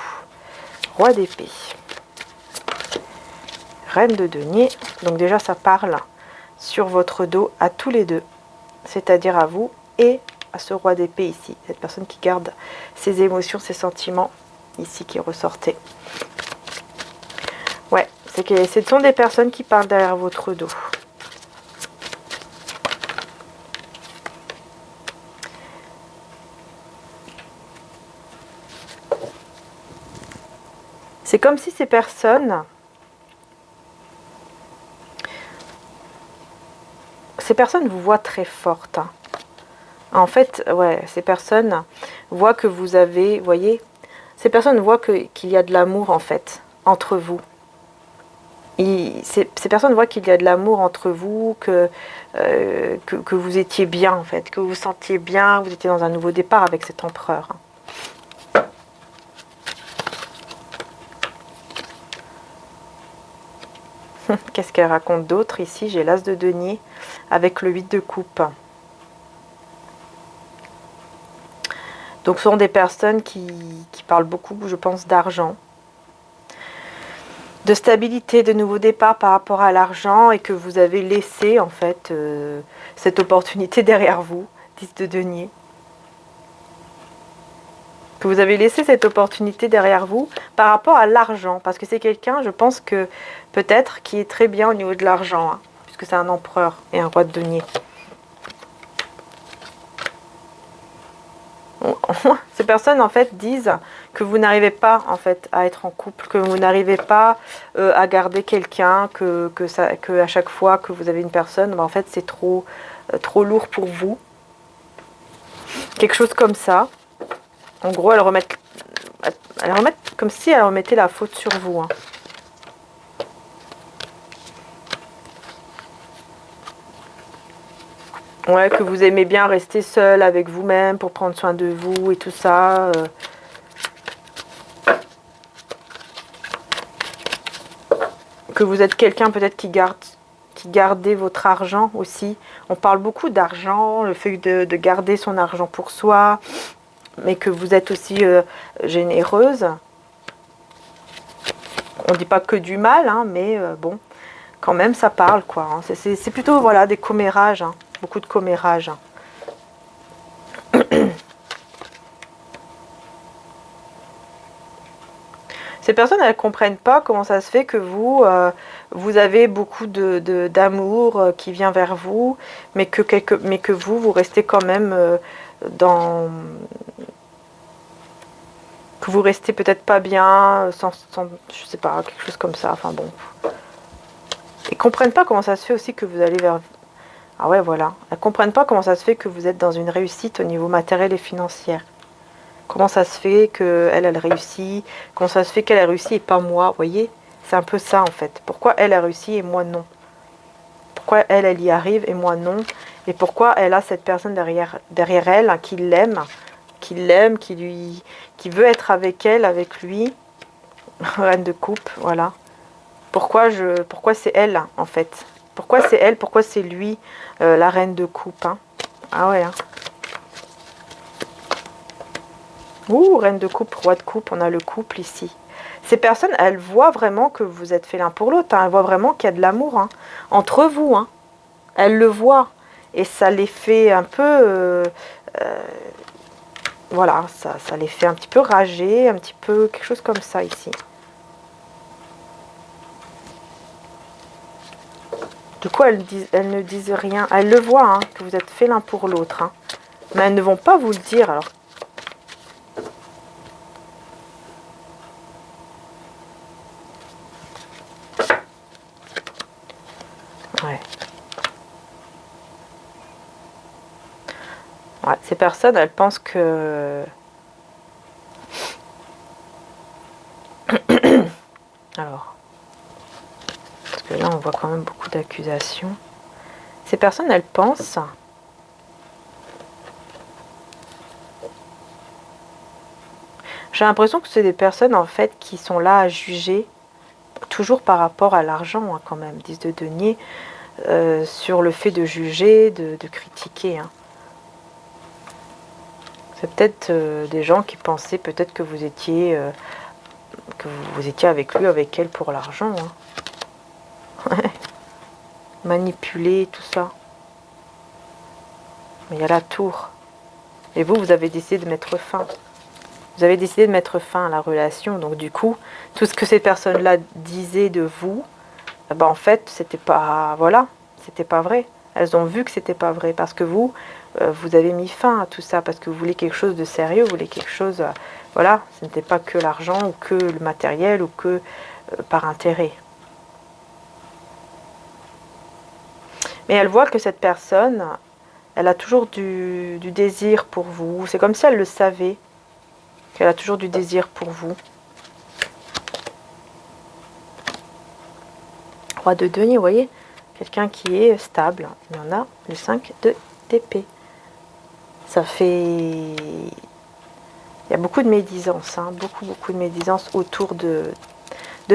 Roi d'épée. Reine de denier. Donc déjà ça parle sur votre dos à tous les deux. C'est-à-dire à vous et à ce roi d'épée ici. Cette personne qui garde ses émotions, ses sentiments ici qui ressortaient. Ouais, ce sont des personnes qui parlent derrière votre dos. C'est comme si ces personnes vous voient très forte. Hein. En fait, ouais, ces personnes voient que vous avez, vous voyez, ces personnes voient qu'il y a de l'amour en fait entre vous. Ces personnes voient qu'il y a de l'amour entre vous, que vous étiez bien en fait, que vous vous sentiez bien, vous étiez dans un nouveau départ avec cet empereur. Qu'est-ce qu'elle raconte d'autre ici? J'ai l'as de denier avec le 8 de coupe. Donc ce sont des personnes qui parlent beaucoup, je pense, d'argent, de stabilité, de nouveau départ par rapport à l'argent et que vous avez laissé en fait cette opportunité derrière vous, 10 de denier. Que vous avez laissé cette opportunité derrière vous par rapport à l'argent. Parce que c'est quelqu'un, je pense que peut-être, qui est très bien au niveau de l'argent. Hein, puisque c'est un empereur et un roi de denier. Ces personnes en fait disent que vous n'arrivez pas en fait à être en couple, que vous n'arrivez pas à garder quelqu'un, que à chaque fois que vous avez une personne, ben, en fait c'est trop lourd pour vous. Quelque chose comme ça. En gros, elles remettent comme si elles remettaient la faute sur vous. Hein. Ouais, que vous aimez bien rester seul avec vous-même pour prendre soin de vous et tout ça. Que vous êtes quelqu'un peut-être qui gardez votre argent aussi. On parle beaucoup d'argent, le fait de garder son argent pour soi, mais que vous êtes aussi généreuse. On ne dit pas que du mal, hein, mais bon, quand même ça parle quoi. Hein. C'est plutôt voilà, des commérages, hein, beaucoup de commérages. Hein. Ces personnes, elles ne comprennent pas comment ça se fait que vous avez beaucoup d'amour qui vient vers vous, mais que vous restez quand même dans... Que vous restez peut-être pas bien, je sais pas, quelque chose comme ça, enfin bon. Ils ne comprennent pas comment ça se fait aussi que vous allez vers... Ah ouais, voilà. Elles ne comprennent pas comment ça se fait que vous êtes dans une réussite au niveau matériel et financier. Comment ça se fait qu'elle réussit? Comment ça se fait qu'elle a réussi et pas moi? Vous voyez? C'est un peu ça en fait. Pourquoi elle a réussi et moi non? Pourquoi elle y arrive et moi non? Et pourquoi elle a cette personne derrière elle qui l'aime, qui veut être avec elle, avec lui? Reine de coupe, voilà. Pourquoi c'est elle en fait? Pourquoi c'est elle? Pourquoi c'est lui, la reine de coupe? Hein? Ah ouais, hein. Ouh, reine de coupe, roi de coupe, on a le couple ici. Ces personnes, elles voient vraiment que vous êtes fait l'un pour l'autre. Hein. Elles voient vraiment qu'il y a de l'amour hein, entre vous. Hein. Elles le voient. Et ça les fait un peu... voilà, ça les fait un petit peu rager, un petit peu quelque chose comme ça ici. Du coup, elles ne disent rien. Elles le voient, hein, que vous êtes fait l'un pour l'autre. Hein. Mais elles ne vont pas vous le dire. Alors, ouais. Ouais, ces personnes, elles pensent que... Alors, parce que là, on voit quand même beaucoup d'accusations. Ces personnes, elles pensent... J'ai l'impression que c'est des personnes, en fait, qui sont là à juger, toujours par rapport à l'argent, hein, quand même, 10 de denier, sur le fait de juger, de critiquer, hein. C'est peut-être des gens qui pensaient peut-être que vous étiez avec lui, avec elle pour l'argent. Hein. Manipuler, tout ça. Mais il y a la tour. Et vous avez décidé de mettre fin. Vous avez décidé de mettre fin à la relation. Donc du coup, tout ce que ces personnes-là disaient de vous, ben, en fait, c'était pas... Voilà, c'était pas vrai. Elles ont vu que c'était pas vrai. Parce que vous avez mis fin à tout ça. Parce que vous voulez quelque chose de sérieux. Vous voulez quelque chose... voilà, ce n'était pas que l'argent ou que le matériel ou que par intérêt. Mais elle voit que cette personne, elle a toujours du désir pour vous. C'est comme si elle le savait, qu'elle a toujours du désir pour vous. Roi de denier, vous voyez, quelqu'un qui est stable. Il y en a le 5 d'épée. Ça fait... Il y a beaucoup de médisance, hein, beaucoup de médisance autour de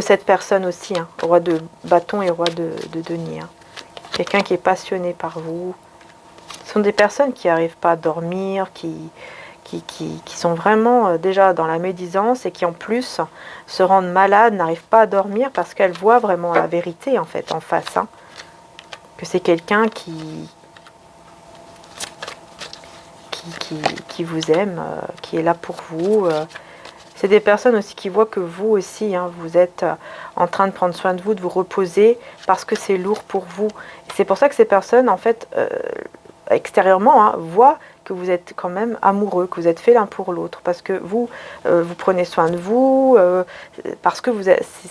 cette personne aussi. Hein, roi de bâton et roi de denier. Hein. Quelqu'un qui est passionné par vous. Ce sont des personnes qui n'arrivent pas à dormir, qui sont vraiment déjà dans la médisance et qui en plus se rendent malades, n'arrivent pas à dormir parce qu'elles voient vraiment la vérité en fait en face. Hein. Que c'est quelqu'un qui qui vous aime, qui est là pour vous. C'est des personnes aussi qui voient que vous aussi, hein, vous êtes en train de prendre soin de vous, de vous reposer, parce que c'est lourd pour vous. C'est pour ça que ces personnes, en fait, extérieurement, hein, voient que vous êtes quand même amoureux, que vous êtes fait l'un pour l'autre, parce que vous, vous prenez soin de vous, parce que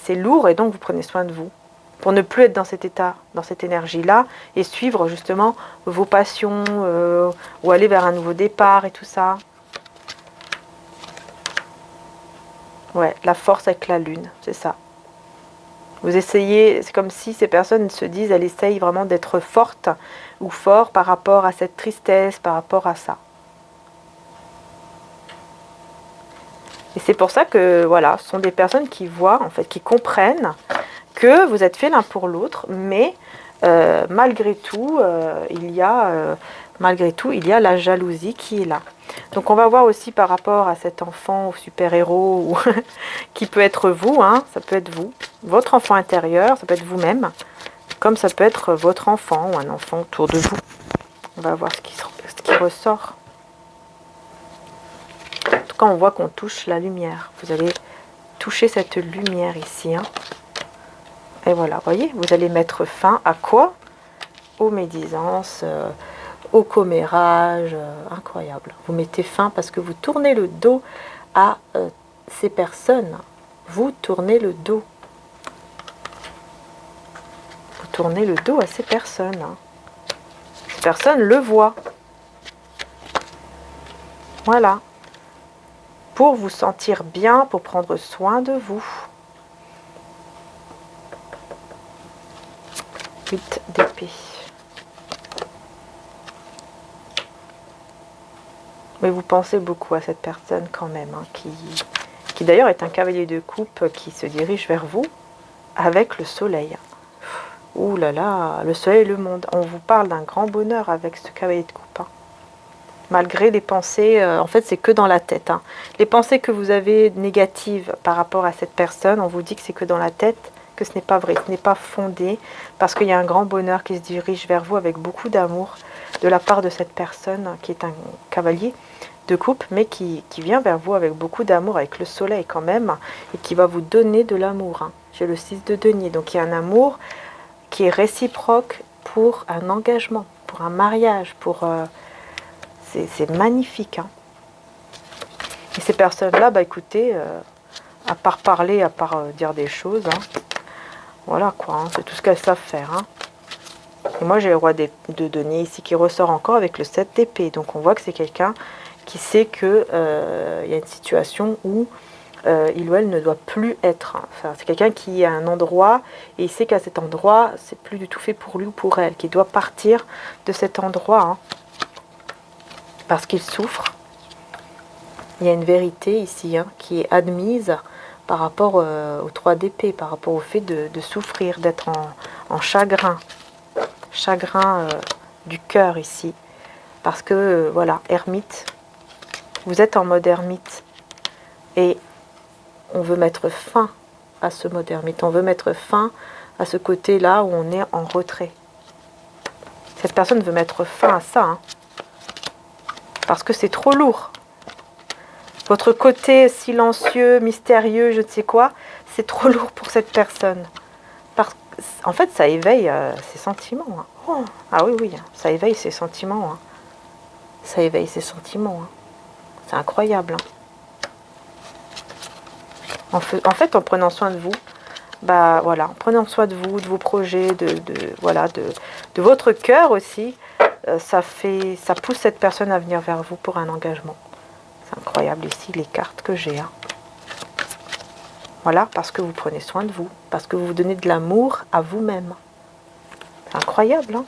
c'est lourd, et donc vous prenez soin de vous, pour ne plus être dans cet état, dans cette énergie-là, et suivre justement vos passions, ou aller vers un nouveau départ et tout ça. Ouais, la force avec la lune, c'est ça. Vous essayez, c'est comme si ces personnes se disent, elles essayent vraiment d'être fortes ou forts par rapport à cette tristesse, par rapport à ça. Et c'est pour ça que, voilà, ce sont des personnes qui voient, en fait, qui comprennent que vous êtes fait l'un pour l'autre, mais malgré tout, il y a la jalousie qui est là. Donc on va voir aussi par rapport à cet enfant ou super-héros qui peut être vous, hein, ça peut être vous, votre enfant intérieur, ça peut être vous-même, comme ça peut être votre enfant ou un enfant autour de vous. On va voir ce qui ressort. En tout cas, on voit qu'on touche la lumière. Vous allez toucher cette lumière ici. Hein. Et voilà, vous voyez, vous allez mettre fin à quoi? Aux médisances, au commérage, incroyable. Vous mettez fin parce que vous tournez le dos à ces personnes. Vous tournez le dos. Vous tournez le dos à ces personnes. Hein. Ces personnes le voient. Voilà. Pour vous sentir bien, pour prendre soin de vous. 8 d'épée. Mais vous pensez beaucoup à cette personne quand même, hein, qui d'ailleurs est un cavalier de coupe qui se dirige vers vous avec le soleil. Ouh là là, le soleil et le monde. On vous parle d'un grand bonheur avec ce cavalier de coupe. Hein. Malgré les pensées, en fait c'est que dans la tête. Hein. Les pensées que vous avez négatives par rapport à cette personne, on vous dit que c'est que dans la tête, que ce n'est pas vrai, ce n'est pas fondé, parce qu'il y a un grand bonheur qui se dirige vers vous avec beaucoup d'amour de la part de cette personne qui est un cavalier de coupe, mais qui vient vers vous avec beaucoup d'amour, avec le soleil quand même, et qui va vous donner de l'amour. Hein. J'ai le 6 de denier, donc il y a un amour qui est réciproque pour un engagement, pour un mariage, pour... c'est magnifique. Hein. Et ces personnes-là, bah écoutez, à part parler, à part dire des choses, hein, voilà quoi, hein, c'est tout ce qu'elles savent faire. Hein. Et moi j'ai le roi de denier ici qui ressort encore avec le 7 d'épée. Donc on voit que c'est quelqu'un qui sait qu'il y a une situation où il ou elle ne doit plus être. Hein. Enfin, c'est quelqu'un qui est à un endroit et il sait qu'à cet endroit, c'est plus du tout fait pour lui ou pour elle, qu'il doit partir de cet endroit hein, parce qu'il souffre. Il y a une vérité ici hein, qui est admise par rapport au 3 d'épée, par rapport au fait de souffrir, d'être en chagrin. Chagrin du cœur ici. Parce que, voilà, ermite. Vous êtes en mode ermite. Et on veut mettre fin à ce mode ermite. On veut mettre fin à ce côté-là où on est en retrait. Cette personne veut mettre fin à ça. Hein, parce que c'est trop lourd. Votre côté silencieux, mystérieux, je ne sais quoi, c'est trop lourd pour cette personne. En fait, ça éveille ses sentiments. Hein. Oh, ah oui, oui, ça éveille ses sentiments. Hein. Ça éveille ses sentiments. Hein. C'est incroyable. Hein. En fait, en prenant soin de vous, bah voilà, en prenant soin de vous, de vos projets, voilà, de votre cœur aussi, ça pousse cette personne à venir vers vous pour un engagement. C'est incroyable ici les cartes que j'ai. Hein. Voilà, parce que vous prenez soin de vous, parce que vous vous donnez de l'amour à vous-même. C'est incroyable, hein?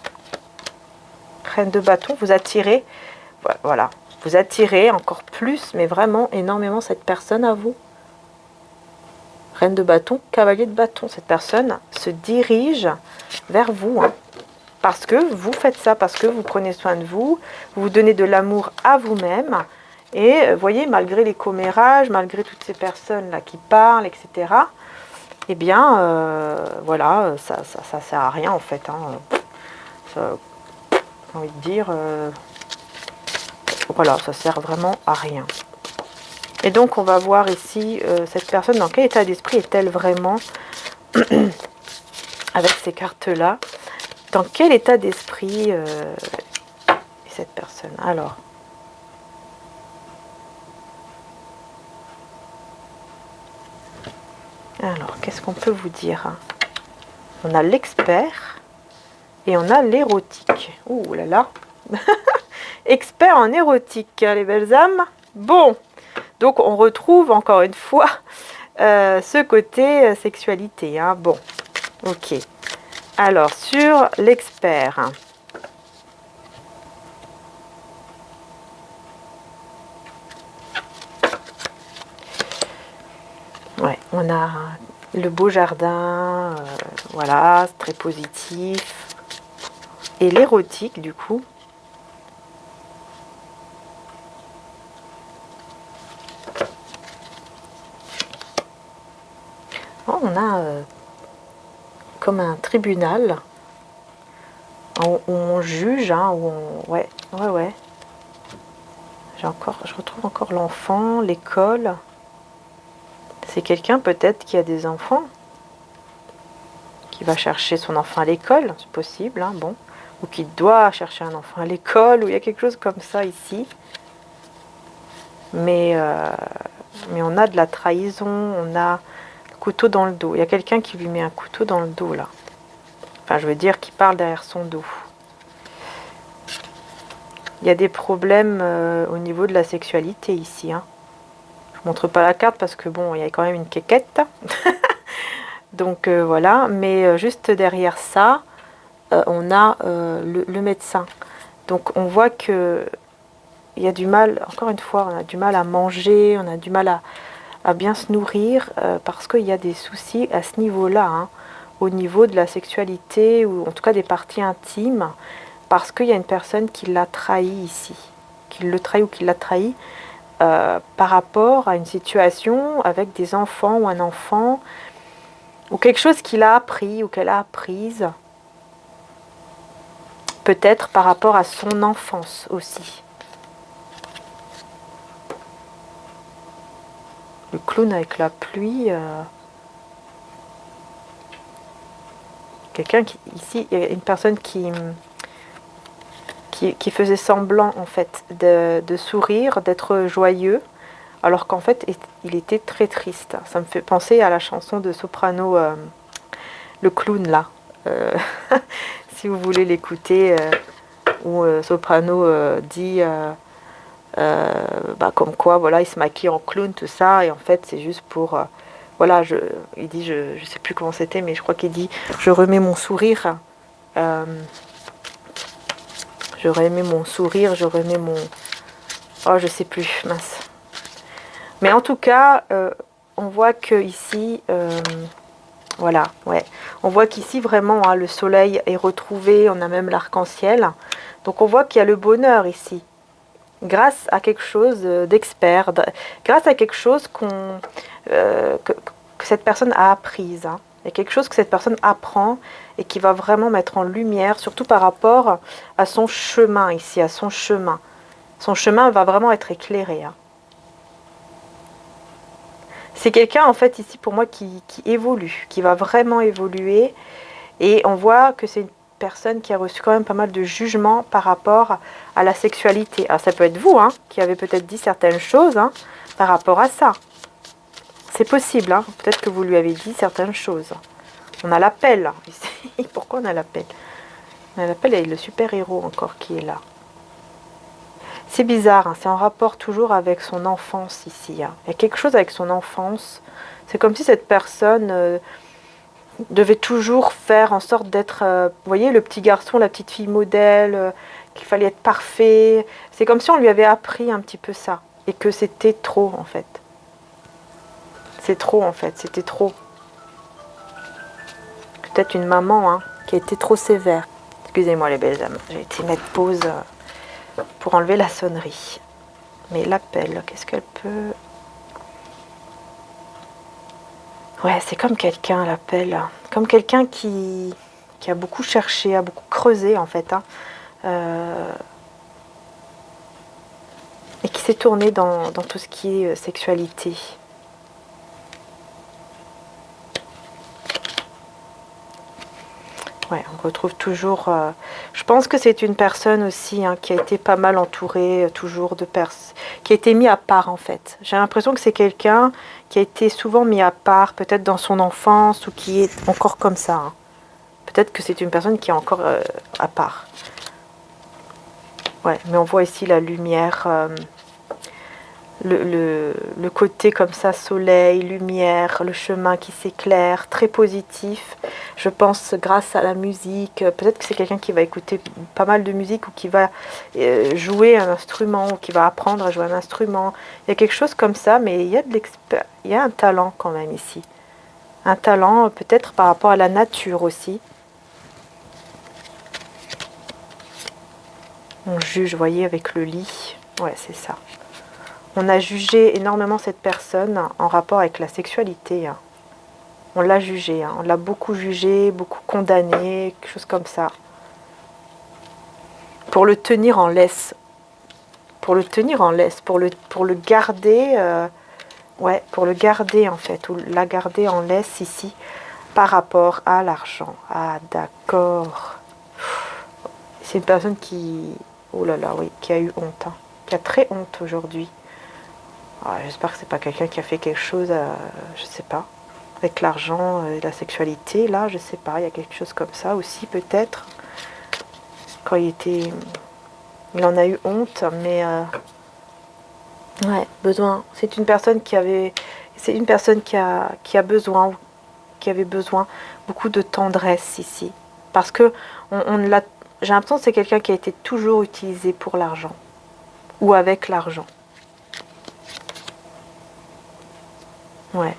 Reine de bâton, vous attirez, voilà, vous attirez encore plus, mais vraiment énormément cette personne à vous. Reine de bâton, cavalier de bâton, cette personne se dirige vers vous, hein, parce que vous faites ça, parce que vous prenez soin de vous, vous vous donnez de l'amour à vous-même, et vous voyez, malgré les commérages, malgré toutes ces personnes-là qui parlent, etc., eh bien, voilà, ça sert à rien, en fait. Hein. J'ai envie de dire, Voilà, ça sert vraiment à rien. Et donc on va voir ici, cette personne, dans quel état d'esprit est-elle vraiment avec ces cartes-là? Dans quel état d'esprit est cette personne? Alors, qu'est-ce qu'on peut vous dire? On a l'expert et on a l'érotique. Ouh là là. Expert en érotique, les belles âmes. Bon, donc on retrouve encore une fois ce côté sexualité. Hein. Bon, ok. Alors, sur l'expert. Ouais, on a le beau jardin, voilà, très positif. Et l'érotique, du coup. Oh, on a comme un tribunal où on juge, hein, où on... Ouais. Je retrouve encore l'enfant, l'école. C'est quelqu'un peut-être qui a des enfants, qui va chercher son enfant à l'école, c'est possible, hein, bon. Ou qui doit chercher un enfant à l'école, ou il y a quelque chose comme ça ici. Mais on a de la trahison, on a le couteau dans le dos. Il y a quelqu'un qui lui met un couteau dans le dos, là. Enfin, je veux dire, qui parle derrière son dos. Il y a des problèmes au niveau de la sexualité ici, hein. Je ne montre pas la carte parce que, bon, il y a quand même une quéquette. Donc, voilà. Mais juste derrière ça, on a le médecin. Donc, on voit que il y a du mal, encore une fois, on a du mal à manger, on a du mal à bien se nourrir parce qu'il y a des soucis à ce niveau-là, hein, au niveau de la sexualité ou en tout cas des parties intimes, parce qu'il y a une personne qui l'a trahi ici, qui le trahit ou qui l'a trahi par rapport à une situation avec des enfants ou un enfant ou quelque chose qu'il a appris ou qu'elle a apprise, peut-être par rapport à son enfance aussi. Le clown avec la pluie. Quelqu'un qui, ici, il y a une personne qui faisait semblant, en fait, de sourire, d'être joyeux, alors qu'en fait, il était très triste. Ça me fait penser à la chanson de Soprano, le clown, là. Si vous voulez l'écouter, où Soprano dit... comme quoi, voilà, il se maquille en clown, tout ça, et en fait, c'est juste pour... voilà, il dit, je sais plus comment c'était, mais je crois qu'il dit, je remets mon sourire, je remets mon sourire, je remets mon... Oh, je sais plus, mince. Mais en tout cas, on voit que ici, voilà, ouais, on voit qu'ici, vraiment, hein, le soleil est retrouvé, on a même l'arc-en-ciel, donc on voit qu'il y a le bonheur ici. Grâce à quelque chose d'expert, grâce à quelque chose que cette personne a apprise. Hein. Il y a quelque chose que cette personne apprend et qui va vraiment mettre en lumière, surtout par rapport à son chemin ici, à son chemin. Son chemin va vraiment être éclairé. Hein. C'est quelqu'un, en fait, ici, pour moi, qui évolue, qui va vraiment évoluer. Et on voit que c'est une personne qui a reçu quand même pas mal de jugements par rapport à la sexualité. Alors ça peut être vous, hein, qui avez peut-être dit certaines choses hein, par rapport à ça. C'est possible, hein, peut-être que vous lui avez dit certaines choses. On a l'appel ici. Pourquoi on a l'appel? On a l'appel et le super-héros encore qui est là. C'est bizarre, hein, c'est en rapport toujours avec son enfance ici. Hein. Il y a quelque chose avec son enfance. C'est comme si cette personne... devait toujours faire en sorte d'être, vous voyez, le petit garçon, la petite fille modèle, qu'il fallait être parfait. C'est comme si on lui avait appris un petit peu ça. Et que c'était trop, en fait. C'est trop, en fait. C'était trop. Peut-être une maman hein, qui a été trop sévère. Excusez-moi, les belles âmes. J'ai été mettre pause pour enlever la sonnerie. Mais l'appel, qu'est-ce qu'elle peut... Ouais, c'est comme quelqu'un, l'appel. Comme quelqu'un qui a beaucoup cherché, a beaucoup creusé, en fait. Hein. et qui s'est tourné dans tout ce qui est sexualité. Ouais, on retrouve toujours... je pense que c'est une personne aussi qui a été pas mal entourée, toujours de personnes... qui a été mis à part en fait. J'ai l'impression que c'est quelqu'un qui a été souvent mis à part, peut-être dans son enfance, ou qui est encore comme ça. Peut-être que c'est une personne qui est encore à part. Ouais, mais on voit ici la lumière... le côté comme ça, soleil, lumière, le chemin qui s'éclaire, très positif. Je pense grâce à la musique, peut-être que c'est quelqu'un qui va écouter pas mal de musique ou qui va jouer un instrument ou qui va apprendre à jouer un instrument. Il y a quelque chose comme ça, mais il y a un talent quand même ici. Un talent peut-être par rapport à la nature aussi. On juge, vous voyez, avec le lit. Ouais, c'est ça. On a jugé énormément cette personne en rapport avec la sexualité. On l'a jugé, on l'a beaucoup jugé, beaucoup condamné, quelque chose comme ça. Pour le tenir en laisse. Pour le tenir en laisse, pour le garder, ouais, pour le garder en fait, ou la garder en laisse ici, par rapport à l'argent. Ah d'accord. C'est une personne qui, oh là là, oui, qui a eu honte, qui a très honte aujourd'hui. J'espère que c'est pas quelqu'un qui a fait quelque chose, je sais pas, avec l'argent et la sexualité. Là, je sais pas, il y a quelque chose comme ça aussi peut-être. Quand il en a eu honte, mais ouais, besoin. C'est une personne qui avait, qui a besoin, qui avait besoin beaucoup de tendresse ici, parce que j'ai l'impression que c'est quelqu'un qui a été toujours utilisé pour l'argent ou avec l'argent. Ouais.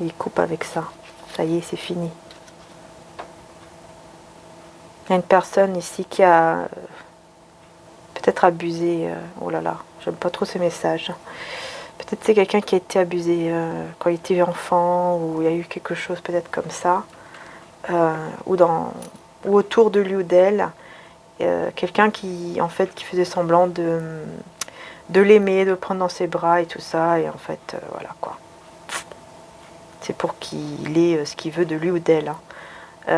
Il coupe avec ça. Ça y est, c'est fini. Il y a une personne ici qui a peut-être abusé. Oh là là, j'aime pas trop ces messages. Peut-être c'est quelqu'un qui a été abusé quand il était enfant, ou il y a eu quelque chose peut-être comme ça. Ou autour de lui ou d'elle. Quelqu'un qui, en fait, qui faisait semblant de l'aimer, de le prendre dans ses bras et tout ça, et en fait, voilà quoi. C'est pour qu'il ait ce qu'il veut de lui ou d'elle. Oh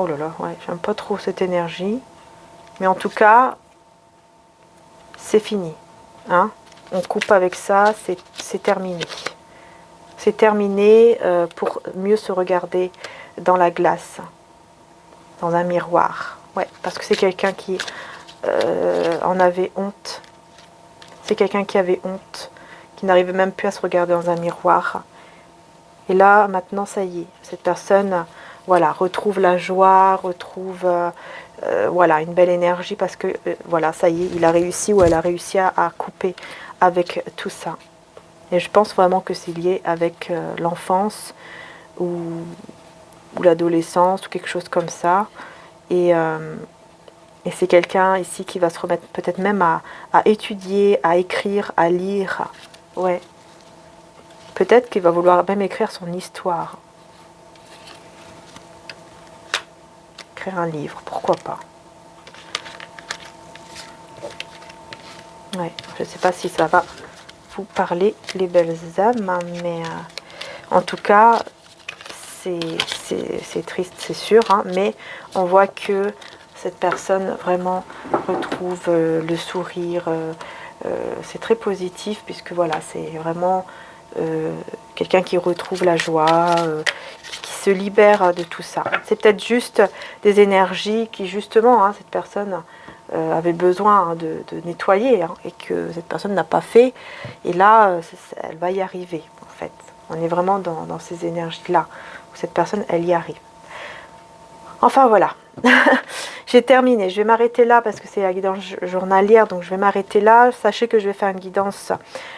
là là, ouais, j'aime pas trop cette énergie. Mais en tout cas, c'est fini. Hein, on coupe avec ça, c'est terminé. C'est terminé pour mieux se regarder dans la glace, dans un miroir. Ouais, parce que c'est quelqu'un qui en avait honte. C'est quelqu'un qui avait honte, qui n'arrivait même plus à se regarder dans un miroir. Et là, maintenant, ça y est, cette personne, voilà, retrouve la joie, retrouve voilà, une belle énergie, parce que voilà, ça y est, il a réussi, ou elle a réussi à couper avec tout ça. Et je pense vraiment que c'est lié avec l'enfance ou l'adolescence ou quelque chose comme ça. Et c'est quelqu'un ici qui va se remettre peut-être même à étudier, à écrire, à lire. Ouais. Peut-être qu'il va vouloir même écrire son histoire. Écrire un livre, pourquoi pas. Ouais, je ne sais pas si ça va vous parler, les belles âmes, mais en tout cas, c'est triste, c'est sûr, mais on voit que cette personne vraiment retrouve le sourire. C'est très positif, puisque voilà, c'est vraiment quelqu'un qui retrouve la joie, qui se libère de tout ça. C'est peut-être juste des énergies qui, justement, cette personne avait besoin de nettoyer, et que cette personne n'a pas fait. Et là, elle va y arriver, en fait. On est vraiment dans ces énergies-là, où cette personne, elle y arrive. Enfin, voilà. J'ai terminé. Je vais m'arrêter là parce que c'est la guidance journalière, donc je vais m'arrêter là. Sachez que je vais faire une guidance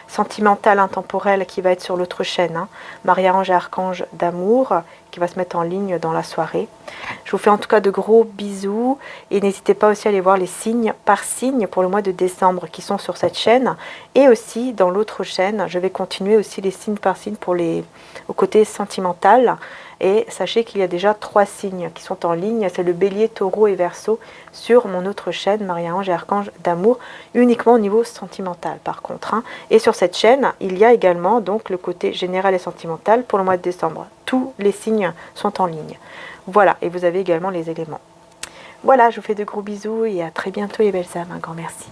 sentimentale, intemporelle, qui va être sur l'autre chaîne, Marie-Ange et Archange d'amour, qui va se mettre en ligne dans la soirée. Je vous fais en tout cas de gros bisous, et n'hésitez pas aussi à aller voir les signes par signe pour le mois de décembre qui sont sur cette chaîne, et aussi dans l'autre chaîne. Je vais continuer aussi les signes par signe pour au côté sentimental. Et sachez qu'il y a déjà 3 signes qui sont en ligne. C'est le Bélier, Taureau et Verseau sur mon autre chaîne, Marie-Ange et Archange d'amour, uniquement au niveau sentimental par contre. Hein. Et sur cette chaîne, il y a également donc le côté général et sentimental pour le mois de décembre. Tous les signes sont en ligne. Voilà, et vous avez également les éléments. Voilà, je vous fais de gros bisous et à très bientôt les belles âmes. Un grand merci.